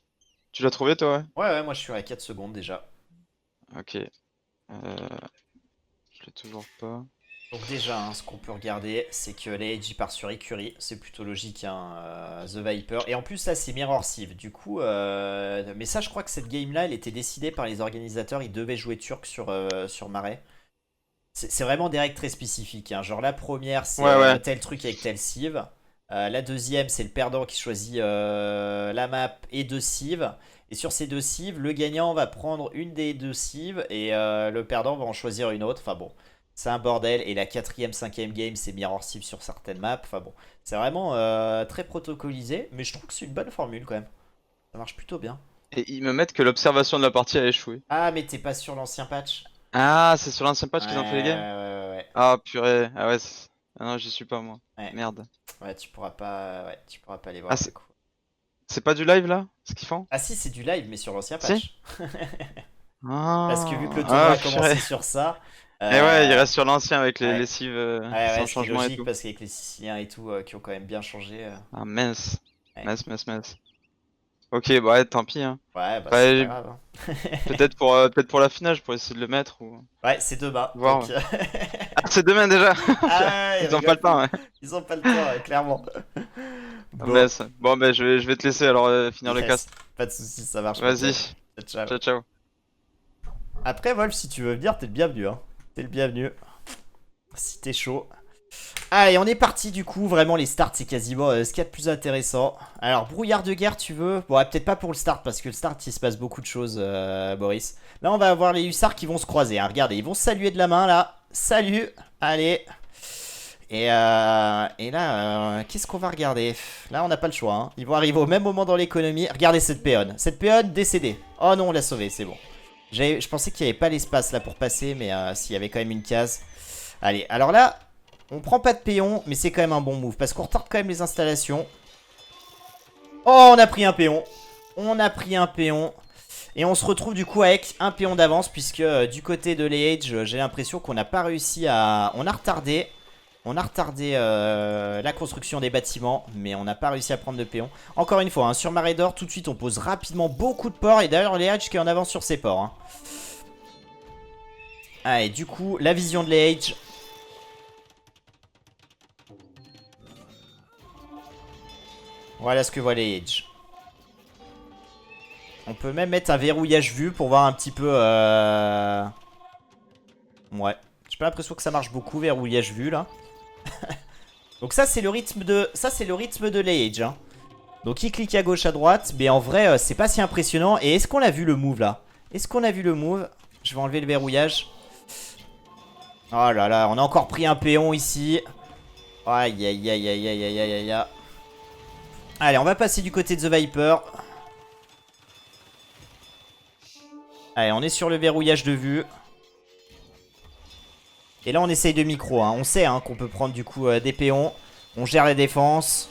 Tu l'as trouvé toi, ouais? Ouais, moi je suis à 4 secondes déjà. Ok. Je l'ai toujours pas. Donc déjà, hein, ce qu'on peut regarder, c'est que l'AG part sur Écurie, c'est plutôt logique, hein, The Viper. Et en plus, là, c'est Mirror Sieve. Du coup, mais ça, je crois que cette game-là, elle était décidée par les organisateurs. Ils devaient jouer turc sur Marais. C'est vraiment des règles très spécifiques. Hein. Genre, la première, c'est Ouais, ouais. tel truc avec tel Sieve. La deuxième, c'est le perdant qui choisit la map et 2 Sieves. Et sur ces 2 Sieves, le gagnant va prendre une des 2 Sieves et le perdant va en choisir une autre. Enfin bon, c'est un bordel. Et la quatrième, cinquième game, c'est Mirror Sieve sur certaines maps. Enfin bon, c'est vraiment très protocolisé. Mais je trouve que c'est une bonne formule quand même. Ça marche plutôt bien. Et ils me mettent que l'observation de la partie a échoué. Ah, mais t'es pas sur l'ancien patch? Ah, c'est sur l'ancien Ouais, patch qu'ils ont fait les games? ouais. Ah, purée. Ah ouais. Ah non, j'y suis pas moi. Ouais, Merde. ouais, tu pourras pas les Ah, voir du coup. c'est pas du live là? Ce qu'ils font? Ah si, c'est du live, mais sur l'ancien Si? patch. Parce que vu que le tournoi Ah, a commencé purée. sur ça, Et ouais, il euh, reste sur l'ancien avec les ouais, lessives ouais, sans ce qui est changement et logique tout. parce qu'avec les Siciliens et tout, qui ont quand même bien changé. Ah mince. Ouais, Mince. Ok, bah ouais, tant pis hein. ouais, bah Bah, c'est pas grave. Hein. peut-être pour la finale, je pourrais essayer de le mettre ou Ouais, c'est demain, voir. donc. Ouais. Ah, c'est demain déjà. Ah ouais, Ils ont pas le temps, ouais. ils ont pas le temps, clairement. Ah, Bon, mince. Bon, bah je vais te laisser alors finir le yes, cast. pas de soucis, ça marche, Vas-y. Mathieu. Ciao, ciao. Ciao. Après, Wolf, si tu veux venir, t'es le bienvenu. Hein. T'es le bienvenu. Si t'es chaud. Allez, on est parti du coup. Vraiment, les starts, c'est quasiment ce qu'il y a de plus intéressant. Alors, brouillard de guerre, tu veux? Bon, peut-être pas pour le start, parce que le start, il se passe beaucoup de choses, Boris. Là, on va avoir les hussards qui vont se croiser. Hein. Regardez, ils vont se saluer de la main, là. Salut. Allez. Et là, qu'est-ce qu'on va regarder? Là, on n'a pas le choix. Hein. Ils vont arriver au même moment dans l'économie. Regardez cette péonne. Cette péonne décédée. Oh non, on l'a sauvée, c'est bon. Je pensais qu'il n'y avait pas l'espace là pour passer, mais s'il y avait quand même une case. Allez, alors là, on prend pas de péon, mais c'est quand même un bon move, parce qu'on retarde quand même les installations. Oh, on a pris un péon. On a pris un péon. Et on se retrouve du coup avec un péon d'avance, puisque du côté de l'Age, j'ai l'impression qu'on n'a pas réussi à... On a retardé. On a retardé la construction des bâtiments, mais on n'a pas réussi à prendre de péons. Encore une fois, hein, sur Marée d'Or, tout de suite on pose rapidement beaucoup de ports. Et d'ailleurs, Leage qui est en avance sur ses ports. Hein. Allez, du coup, la vision de Leage. Voilà ce que voit Leage. On peut même mettre un verrouillage vu pour voir un petit peu... Ouais. J'ai pas l'impression que ça marche beaucoup, verrouillage vu là. Donc ça c'est le rythme de... Ça c'est le rythme de Leage. Hein. Donc il clique à gauche à droite. Mais en vrai c'est pas si impressionnant. Et est-ce qu'on a vu le move là? Est-ce qu'on a vu le move? Je vais enlever le verrouillage. Oh là là, on a encore pris un péon ici. Aïe aïe aïe aïe aïe aïe aïe aïe. Allez, on va passer du côté de The Viper. Allez, on est sur le verrouillage de vue. Et là, on essaye de micro. Hein. On sait hein, qu'on peut prendre du coup des péons. On gère les défenses.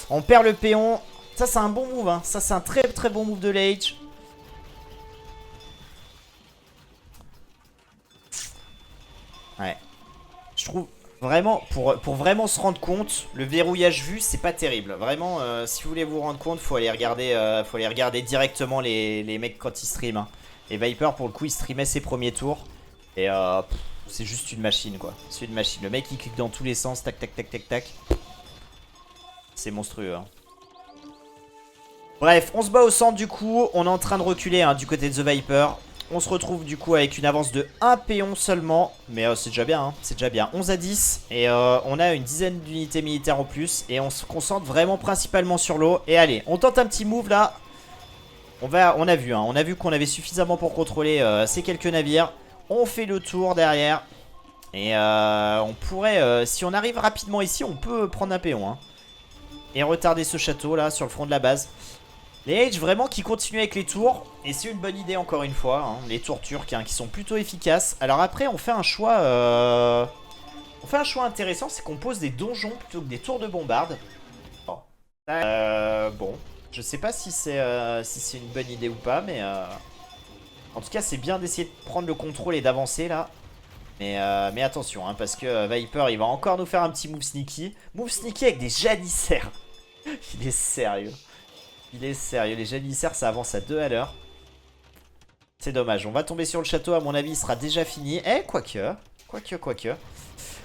On perd le péon. Ça, c'est un bon move. Hein. Ça, c'est un très très bon move de Leage. Ouais. Je trouve vraiment, pour vraiment se rendre compte, le verrouillage vu, c'est pas terrible. Vraiment, si vous voulez vous rendre compte, faut aller regarder directement les mecs quand ils streament. Hein. Et Viper, pour le coup, il streamait ses premiers tours. Et c'est juste une machine, quoi. C'est une machine. Le mec, il clique dans tous les sens, tac, tac, tac, tac, tac. C'est monstrueux, hein. Bref, on se bat au centre, du coup. On est en train de reculer, hein, du côté de The Viper. On se retrouve du coup avec une avance de 1 péon seulement. Mais c'est déjà bien, hein. C'est déjà bien. 11 à 10. Et on a une dizaine d'unités militaires en plus. Et on se concentre vraiment principalement sur l'eau. Et allez, on tente un petit move là. On a vu, hein. On a vu qu'on avait suffisamment pour contrôler ces quelques navires. On fait le tour derrière. Et on pourrait, si on arrive rapidement ici, on peut prendre un péon. Hein. Et retarder ce château là sur le front de la base. Leage vraiment qui continue avec les tours. Et c'est une bonne idée encore une fois. Hein, les tours turcs hein, qui sont plutôt efficaces. Alors après on fait un choix intéressant. C'est qu'on pose des donjons plutôt que des tours de bombarde. Bon, bon. Je sais pas si c'est une bonne idée ou pas. Mais en tout cas c'est bien d'essayer de prendre le contrôle et d'avancer là. Mais attention hein, parce que Viper il va encore nous faire un petit move sneaky. Move sneaky avec des janissaires. Il est sérieux. Il est sérieux, les janissaires ça avance à 2 à l'heure. C'est dommage, on va tomber sur le château, à mon avis il sera déjà fini. Eh, quoique.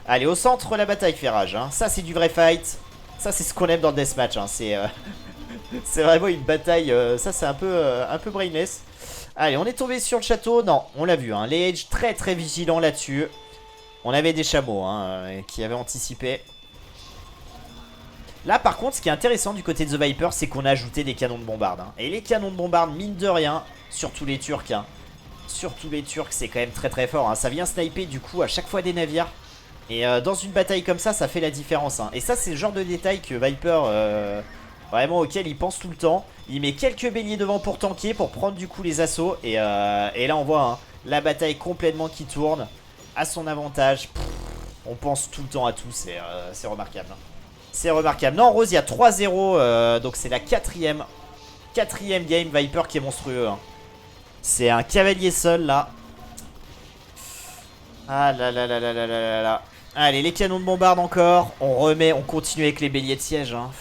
Allez, au centre, la bataille fait rage. Hein. Ça c'est du vrai fight. Ça c'est ce qu'on aime dans le deathmatch. Hein. C'est vraiment une bataille, ça c'est un peu brainless. Allez, on est tombé sur le château. Non, on l'a vu, hein. Leage très très vigilant là-dessus. On avait des chameaux hein, qui avaient anticipé. Là par contre ce qui est intéressant du côté de The Viper c'est qu'on a ajouté des canons de bombarde hein. Et les canons de bombarde mine de rien, surtout les Turcs hein. Surtout les Turcs c'est quand même très très fort hein. Ça vient sniper du coup à chaque fois des navires. Et dans une bataille comme ça fait la différence hein. Et ça c'est le genre de détail que Viper vraiment auquel il pense tout le temps. Il met quelques béliers devant pour tanker, pour prendre du coup les assauts. Et là on voit hein, la bataille complètement qui tourne à son avantage. Pff, on pense tout le temps à tout, c'est remarquable hein. C'est remarquable. Non, Rose, il y a 3-0. Donc, c'est la quatrième game. Viper qui est monstrueux. Hein. C'est un cavalier seul, là. Ah là là là là là là là là. Allez, les canons de bombarde encore. On continue avec les béliers de siège. Hein.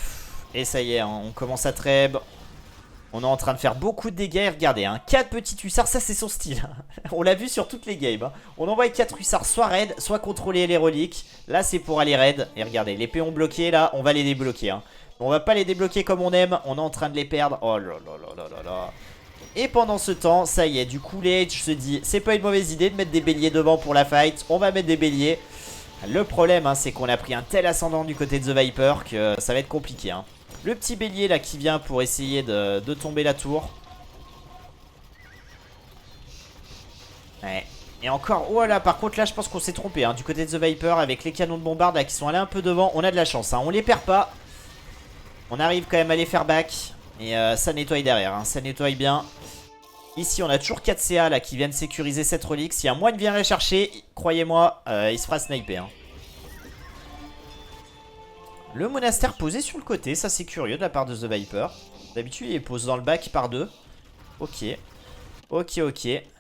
Et ça y est, hein, on commence à treb. On est en train de faire beaucoup de dégâts. Et regardez, hein, 4 petits hussards, ça c'est son style. On l'a vu sur toutes les games. Hein. On envoie 4 hussards soit raid, soit contrôler les reliques. Là c'est pour aller raid. Et regardez, les péons bloqués là, on va les débloquer. Hein. On va pas les débloquer comme on aime. On est en train de les perdre. Oh là là là là là là. Et pendant ce temps, ça y est, du coup Leage se dit, c'est pas une mauvaise idée de mettre des béliers devant pour la fight. On va mettre des béliers. Le problème, hein, c'est qu'on a pris un tel ascendant du côté de The Viper que ça va être compliqué. Hein. Le petit bélier là qui vient pour essayer de tomber la tour. Ouais. Et encore, oh là, par contre là je pense qu'on s'est trompé hein, du côté de The Viper avec les canons de bombarde là qui sont allés un peu devant. On a de la chance, hein, on les perd pas. On arrive quand même à les faire back. Et ça nettoie derrière, hein, ça nettoie bien. Ici on a toujours 4 CA là qui viennent sécuriser cette relique. Si un moine vient la chercher, croyez-moi, il se fera sniper. Hein. Le monastère posé sur le côté, ça c'est curieux de la part de The Viper. D'habitude il pose dans le bac par deux. Ok. Ok.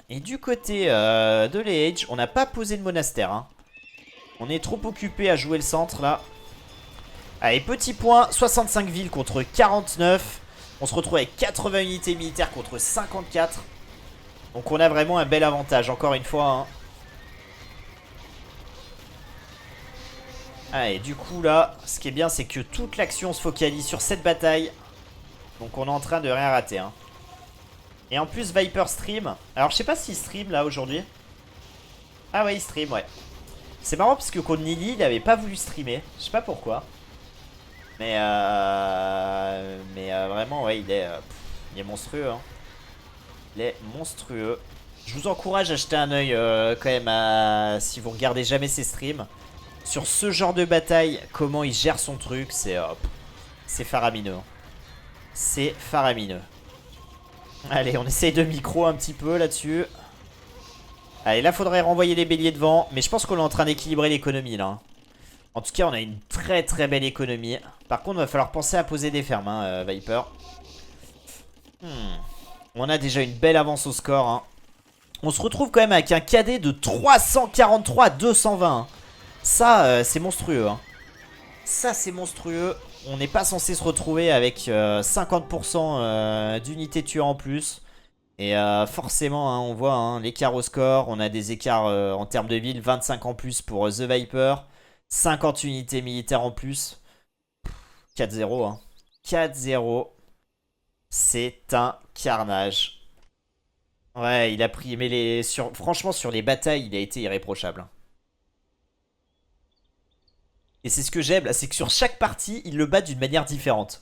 Et du côté de Leage, on n'a pas posé de monastère. Hein. On est trop occupé à jouer le centre là. Allez, petit point, 65 villes contre 49. On se retrouve avec 80 unités militaires contre 54. Donc on a vraiment un bel avantage, encore une fois. Hein. Allez, du coup là, ce qui est bien, c'est que toute l'action se focalise sur cette bataille. Donc on est en train de rien rater. Hein. Et en plus, Viper stream. Alors je sais pas s'il stream là aujourd'hui. Ah ouais, il stream, ouais. C'est marrant parce que contre Nili, il avait pas voulu streamer. Je sais pas pourquoi. Mais vraiment, ouais, il est monstrueux. Hein. Il est monstrueux. Je vous encourage à jeter un oeil quand même si vous regardez jamais ses streams. Sur ce genre de bataille, comment il gère son truc, c'est faramineux. Hein. C'est faramineux. Allez, on essaye de micro un petit peu là-dessus. Allez, là, faudrait renvoyer les béliers devant. Mais je pense qu'on est en train d'équilibrer l'économie, là. En tout cas, on a une très très belle économie. Par contre, il va falloir penser à poser des fermes, hein, Viper. On a déjà une belle avance au score. Hein. On se retrouve quand même avec un KD de 343 à 220. Hein. Ça, c'est monstrueux. Hein. Ça, c'est monstrueux. On n'est pas censé se retrouver avec 50% d'unités tuées en plus. Et forcément, hein, on voit hein, l'écart au score. On a des écarts en termes de ville. 25 en plus pour The Viper. 50 unités militaires en plus. 4-0. Hein. 4-0. C'est un carnage. Ouais, il a pris. Mais franchement, sur les batailles, il a été irréprochable. Hein. Et c'est ce que j'aime, c'est que sur chaque partie, il le bat d'une manière différente.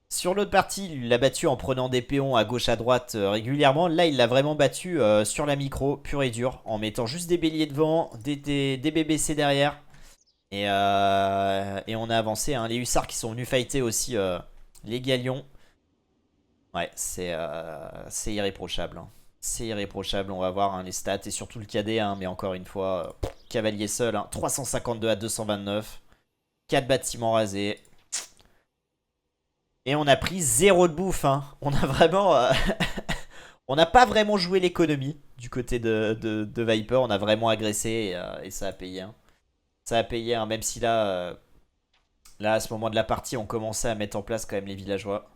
Sur l'autre partie, il l'a battu en prenant des péons à gauche à droite régulièrement. Là, il l'a vraiment battu sur la micro, pure et dure, en mettant juste des béliers devant, des BBC derrière. Et on a avancé. Hein. Les hussards qui sont venus fighter aussi les galions. Ouais, c'est irréprochable. Hein. C'est irréprochable, on va voir hein, les stats et surtout le KD. Hein, mais encore une fois, cavalier seul. Hein, 352 à 229. 4 bâtiments rasés. Et on a pris 0 de bouffe. Hein. On a vraiment... on n'a pas vraiment joué l'économie du côté de Viper. On a vraiment agressé et ça a payé. Hein. Ça a payé, hein, même si là, à ce moment de la partie, on commençait à mettre en place quand même les villageois.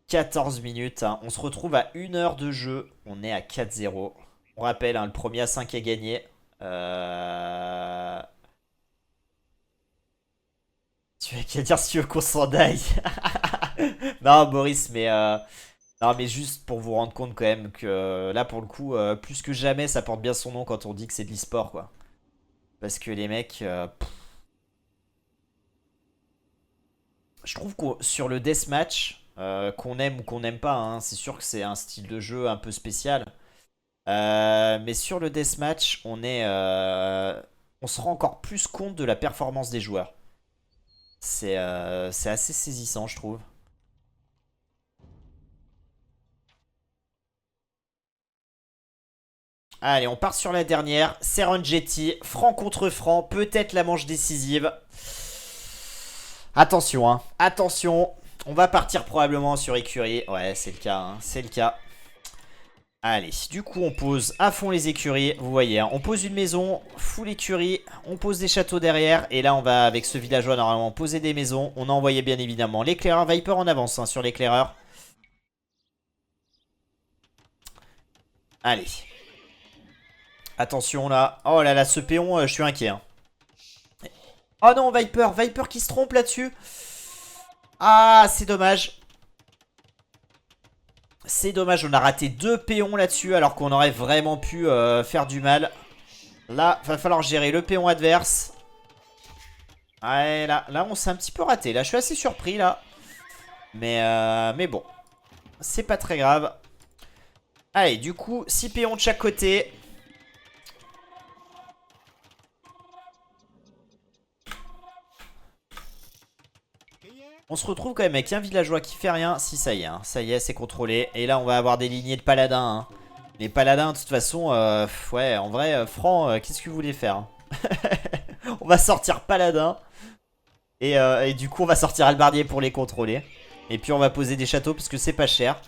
14 minutes. Hein. On se retrouve à 1 heure de jeu. On est à 4-0. On rappelle, hein, le premier à 5 est gagné. Tu vas qu'à dire si tu veux qu'on s'en aille. Non, Boris, mais... Non, mais juste pour vous rendre compte quand même que là, pour le coup, plus que jamais, ça porte bien son nom quand on dit que c'est de l'e-sport, quoi. Parce que les mecs... Je trouve que sur le deathmatch, qu'on aime ou qu'on n'aime pas, hein, c'est sûr que c'est un style de jeu un peu spécial. Mais sur le deathmatch, on se rend encore plus compte de la performance des joueurs. C'est assez saisissant, je trouve. Allez, on part sur la dernière. Serengeti, franc contre franc, peut-être la manche décisive. Attention, hein. Attention. On va partir probablement sur écurie. Ouais, c'est le cas, hein. C'est le cas. Allez, du coup on pose à fond les écuries, vous voyez, hein, on pose une maison, full écurie, on pose des châteaux derrière, et là on va avec ce villageois normalement poser des maisons, on a envoyé bien évidemment l'éclaireur, Viper en avance hein, sur l'éclaireur. Allez. Attention là, oh là là ce péon, je suis inquiet. Hein. Oh non Viper, Viper qui se trompe là-dessus. Ah c'est dommage. C'est dommage, on a raté 2 péons là-dessus alors qu'on aurait vraiment pu faire du mal. Là, va falloir gérer le péon adverse. Ouais, là on s'est un petit peu raté. Là, je suis assez surpris, là. Mais bon. C'est pas très grave. Allez, du coup, 6 péons de chaque côté. On se retrouve quand même avec un villageois qui fait rien. Si, ça y est, hein. Ça y est, c'est contrôlé. Et là, on va avoir des lignées de paladins. Hein. Les paladins, de toute façon, ouais, en vrai, Franc, qu'est-ce que vous voulez faire hein. On va sortir paladin. Et du coup, on va sortir halbardier pour les contrôler. Et puis, on va poser des châteaux parce que c'est pas cher.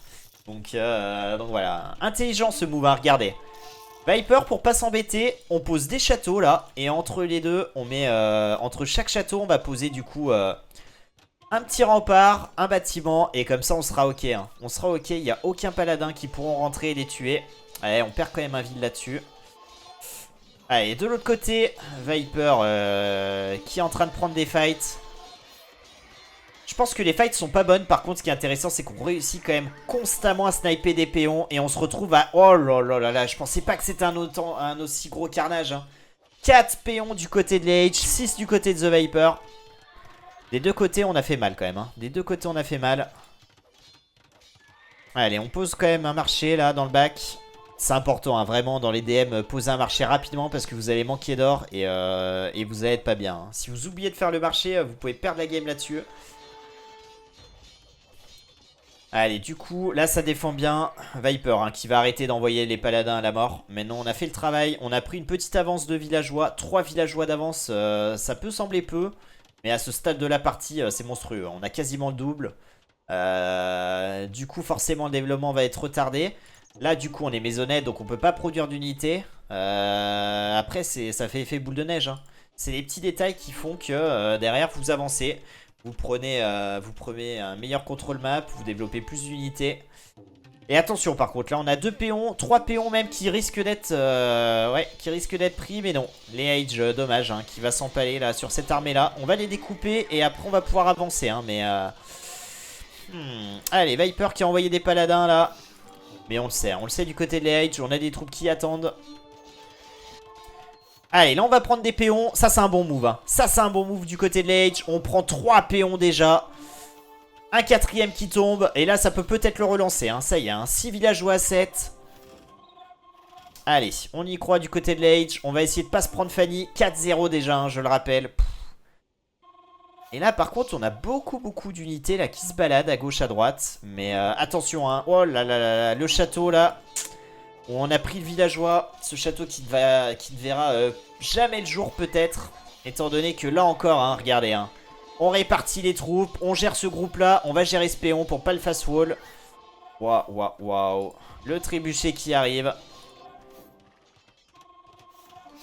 Donc voilà. Intelligent ce move, hein, regardez. Viper, pour pas s'embêter, on pose des châteaux là. Et entre les deux, on met... entre chaque château, on va poser du coup... un petit rempart, un bâtiment. Et comme ça, on sera ok. Hein. On sera ok, il n'y a aucun paladin qui pourront rentrer et les tuer. Allez, on perd quand même un ville là-dessus. Allez, de l'autre côté, Viper qui est en train de prendre des fights. Je pense que les fights sont pas bonnes. Par contre, ce qui est intéressant, c'est qu'on réussit quand même constamment à sniper des péons. Et on se retrouve à... Oh là là là là, je pensais pas que c'était un aussi gros carnage. Hein. 4 péons du côté de l'H, 6 du côté de The Viper. Des deux côtés, on a fait mal quand même. Hein. Des deux côtés, on a fait mal. Allez, on pose quand même un marché là dans le bac. C'est important, hein, vraiment, dans les DM, poser un marché rapidement parce que vous allez manquer d'or et vous allez être pas bien. Hein. Si vous oubliez de faire le marché, vous pouvez perdre la game là-dessus. Allez, du coup, là ça défend bien. Viper hein, qui va arrêter d'envoyer les paladins à la mort. Maintenant, on a fait le travail. On a pris une petite avance de villageois. 3 villageois d'avance, ça peut sembler peu. Mais à ce stade de la partie, c'est monstrueux. On a quasiment le double. Du coup, forcément, le développement va être retardé. Là, du coup, on est maisonnette, donc on peut pas produire d'unité. Après, ça fait effet boule de neige. Hein. C'est les petits détails qui font que derrière, vous avancez. Vous prenez un meilleur contrôle map, vous développez plus d'unités. Et attention par contre, là on a 2 péons, 3 péons même qui risquent d'être pris, mais non. Les Age, dommage, hein, qui va s'empaler là sur cette armée là. On va les découper et après on va pouvoir avancer, hein, mais... Allez, Viper qui a envoyé des paladins là. Mais on le sait du côté de les Age, on a des troupes qui attendent. Allez, là on va prendre des péons. Ça c'est un bon move hein. Ça c'est un bon move du côté de l'Age. On prend 3 péons déjà. Un 4ème qui tombe. Et là ça peut peut-être le relancer hein. Ça y est, hein. 6 villageois à 7. Allez, on y croit du côté de l'Age. On va essayer de pas se prendre Fanny. 4-0 déjà, hein, je le rappelle. Et là par contre on a beaucoup d'unités là qui se baladent à gauche à droite. Mais attention hein. Oh là là là là. Le château là. On a pris le villageois, ce château qui ne verra jamais le jour peut-être. Étant donné que là encore, hein, regardez, hein, on répartit les troupes, on gère ce groupe là, on va gérer ce péon pour pas le fast wall. Waouh. Le trébuchet qui arrive.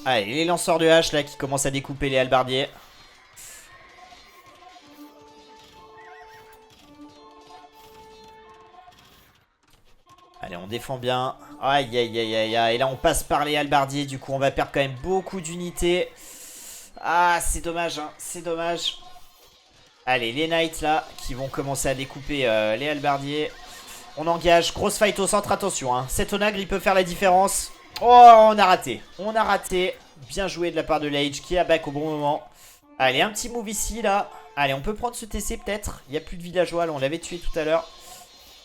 Allez, les lanceurs de hache là qui commencent à découper les halbardiers. Allez, on défend bien. Aïe. Et là, on passe par les halbardiers. Du coup, on va perdre quand même beaucoup d'unités. Ah, c'est dommage, hein. C'est dommage. Allez, les knights, là, qui vont commencer à découper les halbardiers. On engage. Grosse fight au centre. Attention, hein. Cet onagre, il peut faire la différence. Oh, on a raté. On a raté. Bien joué de la part de l'Age qui a back au bon moment. Allez, un petit move ici, là. Allez, on peut prendre ce TC, peut-être. Il n'y a plus de villageois, là. On l'avait tué tout à l'heure.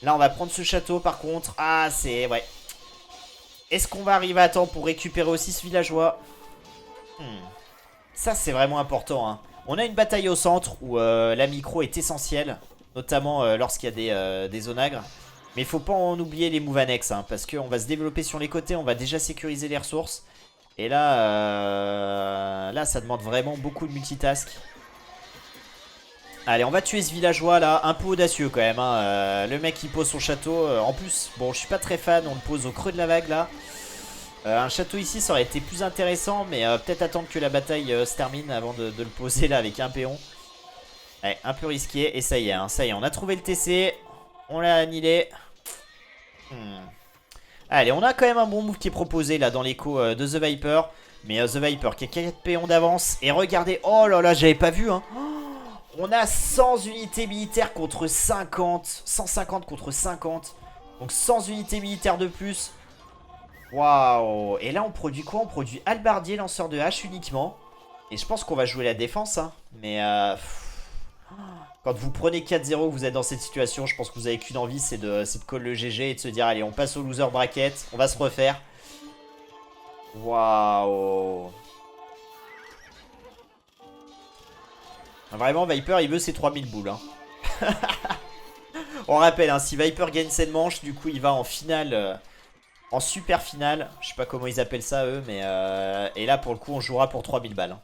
Là, on va prendre ce château, par contre. Ah, c'est... Ouais. Est-ce qu'on va arriver à temps pour récupérer aussi ce villageois? Ça, c'est vraiment important. Hein. On a une bataille au centre où la micro est essentielle. Notamment lorsqu'il y a des onagres. Mais il faut pas en oublier les moves annexes. Hein, parce qu'on va se développer sur les côtés. On va déjà sécuriser les ressources. Et là, ça demande vraiment beaucoup de multitask. Allez, on va tuer ce villageois là, un peu audacieux quand même. Hein. Le mec il pose son château. En plus, bon, je suis pas très fan, on le pose au creux de la vague là. Un château ici, ça aurait été plus intéressant, mais peut-être attendre que la bataille se termine avant de le poser là avec un péon. Ouais, un peu risqué, et ça y est, hein, ça y est, on a trouvé le TC. On l'a annihilé. Allez, on a quand même un bon move qui est proposé là dans l'écho de The Viper. Mais The Viper qui a 4 péons d'avance. Et regardez, oh là là, j'avais pas vu hein. On a 100 unités militaires contre 50. 150 contre 50. Donc 100 unités militaires de plus. Waouh. Et là on produit quoi? On produit halbardier, lanceur de hache uniquement. Et je pense qu'on va jouer la défense hein. Mais quand vous prenez 4-0, vous êtes dans cette situation, je pense que vous avez qu'une envie, c'est de call le GG et de se dire allez, on passe au loser bracket, on va se refaire. Waouh. Vraiment, Viper, il veut ses 3000 boules. Hein. On rappelle, hein, si Viper gagne cette manche, du coup, il va en finale, en super finale. Je sais pas comment ils appellent ça, eux, mais... Et là, pour le coup, on jouera pour 3000 balles. Hein.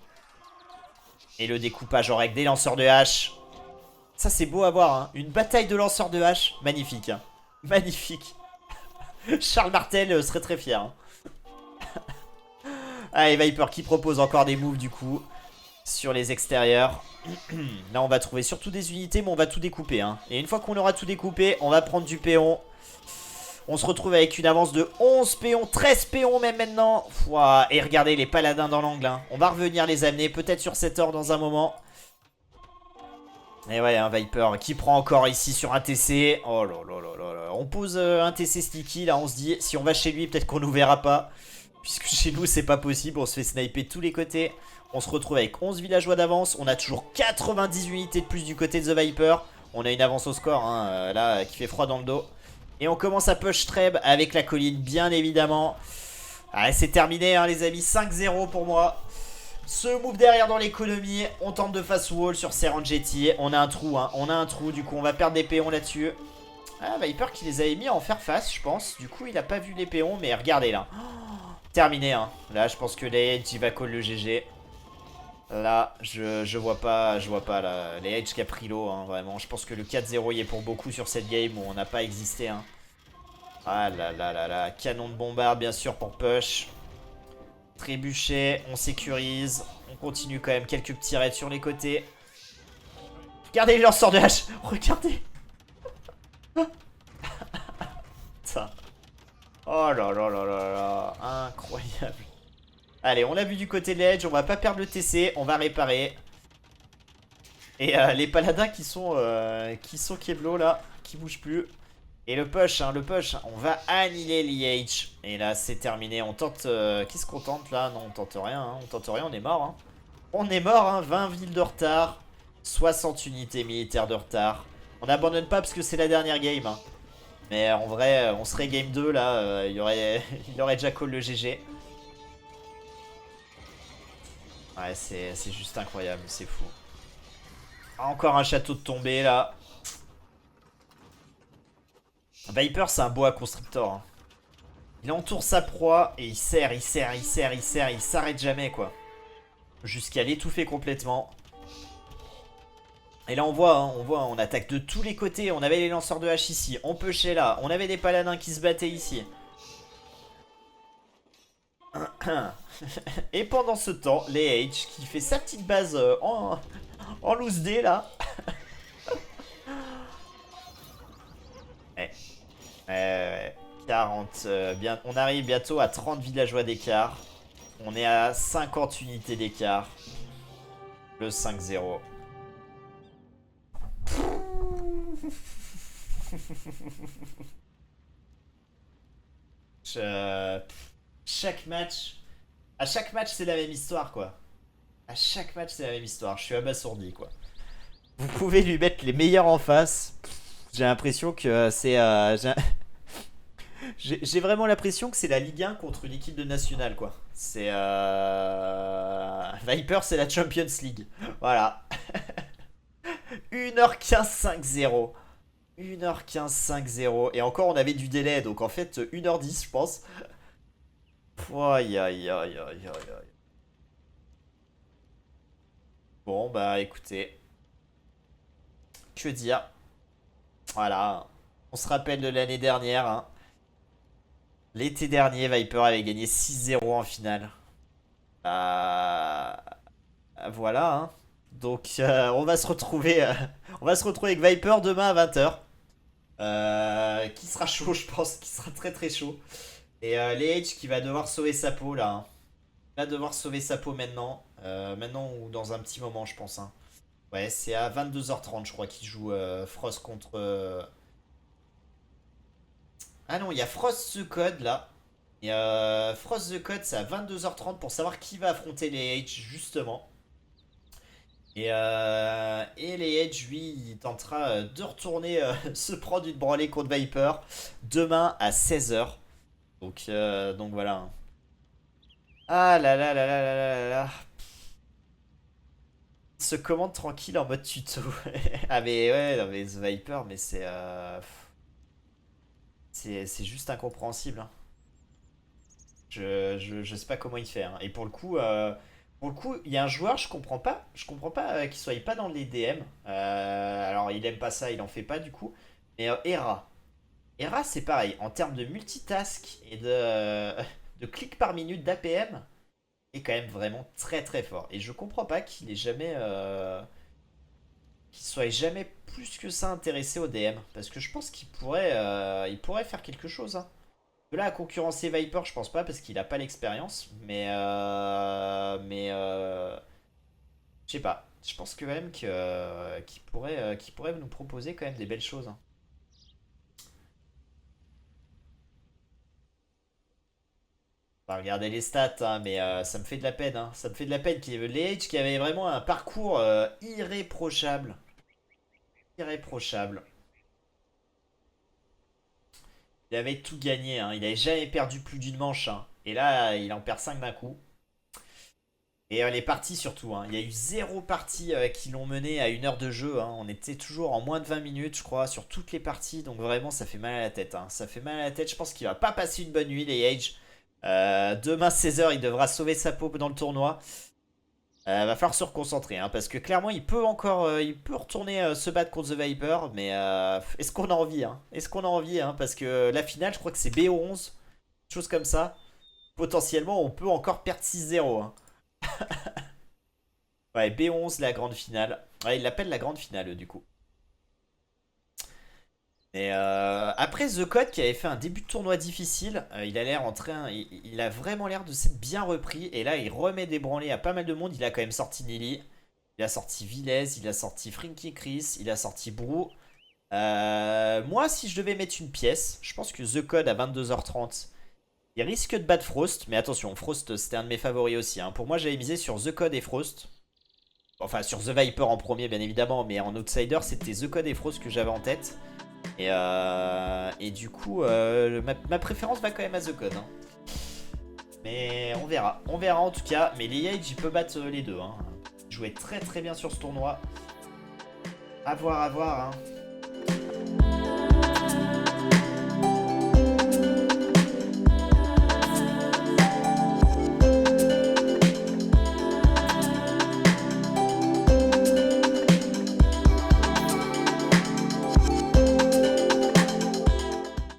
Et le découpage en règle des lanceurs de hache. Ça, c'est beau à voir. Hein. Une bataille de lanceurs de hache. Magnifique. Hein. Magnifique. Charles Martel serait très fier. Hein. Allez, Viper qui propose encore des moves du coup sur les extérieurs. Là, on va trouver surtout des unités, mais on va tout découper. Hein. Et une fois qu'on aura tout découpé, on va prendre du péon. On se retrouve avec une avance de 11 péons, 13 péons même maintenant. Ouah, et regardez les paladins dans l'angle. Hein. On va revenir les amener, peut-être sur cette or dans un moment. Et ouais, un Viper qui prend encore ici sur un TC. Oh là là là là là. On pose un TC sneaky, là on se dit, si on va chez lui, peut-être qu'on nous verra pas. Puisque chez nous, c'est pas possible, on se fait sniper de tous les côtés. On se retrouve avec 11 villageois d'avance. On a toujours 90 unités de plus du côté de The Viper. On a une avance au score, hein, là, qui fait froid dans le dos. Et on commence à push Treb avec la colline, bien évidemment. Ah, c'est terminé, hein, les amis. 5-0 pour moi. Ce move derrière dans l'économie. On tente de face wall sur Serengeti. On a un trou, hein. On a un trou. Du coup, on va perdre des péons là-dessus. Ah, Viper qui les avait mis à en faire face, je pense. Du coup, il a pas vu les péons. Mais regardez là. Terminé, hein. Là, je pense que les Edge, il va call le GG. Là, je vois pas là. Les Edge qui a pris l'eau, hein, vraiment. Je pense que le 4-0 y est pour beaucoup sur cette game où on n'a pas existé, hein. Ah là là là là. Canon de bombarde, bien sûr, pour push. Trébuchet, on sécurise. On continue quand même quelques petits raids sur les côtés. Regardez les lanceurs de hache. Regardez. Ça. Oh là là là là là. Incroyable. Allez, on l'a vu du côté de l'edge. On va pas perdre le TC. On va réparer. Et les paladins qui sont Keblo là. Qui bougent plus. Et le push, hein, on va annihiler l'EH. Et là, c'est terminé. On tente... Qu'est-ce qu'on tente là? Non, on tente rien. Hein. On tente rien, on est mort. Hein. On est mort, hein. 20 villes de retard. 60 unités militaires de retard. On n'abandonne pas parce que c'est la dernière game. Hein. Mais en vrai, on serait game 2 là. Il aurait déjà call le GG. Ouais, c'est juste incroyable. C'est fou. Encore un château de tombé là. Viper, c'est un boa constrictor. Hein. Il entoure sa proie et il serre, il s'arrête jamais quoi. Jusqu'à l'étouffer complètement. Et là on voit, on attaque de tous les côtés. On avait les lanceurs de hache ici, on pushait là, on avait des paladins qui se battaient ici. Et pendant ce temps, les H qui fait sa petite base en loose D là. Ouais. 40, bien, on arrive bientôt à 30 villageois d'écart. On est à 50 unités d'écart. Le 5-0. Chaque match. À chaque match, c'est la même histoire, quoi. À chaque match, c'est la même histoire. Je suis abasourdi, quoi. Vous pouvez lui mettre les meilleurs en face. J'ai l'impression que c'est... J'ai vraiment l'impression que c'est la Ligue 1 contre une équipe de nationale, quoi. C'est... Viper, c'est la Champions League. Voilà. 1h15, 5-0. 1h15, 5-0. Et encore, on avait du délai. Donc, en fait, 1h10, je pense. Aïe, aïe, aïe, aïe, aïe. Bon, bah, écoutez. Que dire? Voilà. On se rappelle de l'année dernière, hein. L'été dernier, Viper avait gagné 6-0 en finale. Voilà, hein. Donc, on va se retrouver avec Viper demain à 20h. Qui sera chaud, je pense. Qui sera très très chaud. Et les H qui va devoir sauver sa peau, là. Hein. Il va devoir sauver sa peau maintenant. Maintenant ou dans un petit moment, je pense. Hein. Ouais, c'est à 22h30, je crois, qu'il joue Frost contre... Ah non, il y a Frost the Code là. Et Frost the Code, c'est à 22h30 pour savoir qui va affronter les H justement. Et les Edge, lui, il tentera de retourner se prendre une branlée contre Viper demain à 16h. Donc voilà. Hein. Ah là là là là là là là là. Il se commande tranquille en mode tuto. Ah mais ouais, non, mais The Viper, mais c'est juste incompréhensible. Hein. Je sais pas comment il fait. Hein. Et pour le coup, il y a un joueur, je comprends pas qu'il soit pas dans les DM. Alors il aime pas ça, il en fait pas du coup. Mais Hera. Hera, c'est pareil. En termes de multitask et de clics par minute d'APM, est quand même vraiment très très fort. Et je comprends pas qu'il ait jamais... qu'il soit jamais plus que ça intéressé au DM. Parce que je pense il pourrait faire quelque chose. Hein. De là à concurrencer Viper, je pense pas parce qu'il a pas l'expérience. Je sais pas. Je pense quand même qu'il pourrait nous proposer quand même des belles choses. Hein. On va regarder les stats, hein, mais ça me fait de la peine. Hein. Ça me fait de la peine qu'il y ait Leech qui avait vraiment un parcours irréprochable. Irréprochable. Il avait tout gagné, hein. Il avait jamais perdu plus d'une manche. Hein. Et là, il en perd 5 d'un coup. Et les parties surtout. Hein. Il y a eu 0 parties qui l'ont mené à 1 heure de jeu. Hein. On était toujours en moins de 20 minutes, je crois, sur toutes les parties. Donc vraiment, ça fait mal à la tête. Hein. Ça fait mal à la tête. Je pense qu'il va pas passer une bonne nuit, les Age. Demain 16 h, il devra sauver sa peau dans le tournoi. Va falloir se reconcentrer, hein, parce que clairement il peut encore il peut retourner se battre contre The Viper, mais est-ce qu'on a envie, hein? Est-ce qu'on a envie, hein? Parce que la finale, je crois que c'est BO11, chose comme ça. Potentiellement, on peut encore perdre 6-0. Hein. Ouais, B11 la grande finale. Ouais, il l'appelle la grande finale du coup. Et après The Code qui avait fait un début de tournoi difficile, il a l'air en train, il a vraiment l'air de s'être bien repris. Et là il remet des branlées à pas mal de monde. Il a quand même sorti Nili, il a sorti Vilez, il a sorti Frinky Chris, il a sorti Brou. Moi si je devais mettre une pièce, je pense que The Code à 22h30, il risque de battre Frost. Mais attention, Frost c'était un de mes favoris aussi. Hein. Pour moi j'avais misé sur The Code et Frost. Enfin sur The Viper en premier bien évidemment, mais en outsider c'était The Code et Frost que j'avais en tête. Et du coup, ma préférence va quand même à The Code. Hein. Mais on verra. On verra en tout cas. Mais les Age, il peut battre les deux. Hein. Il jouait très très bien sur ce tournoi. À voir, à voir. Hein.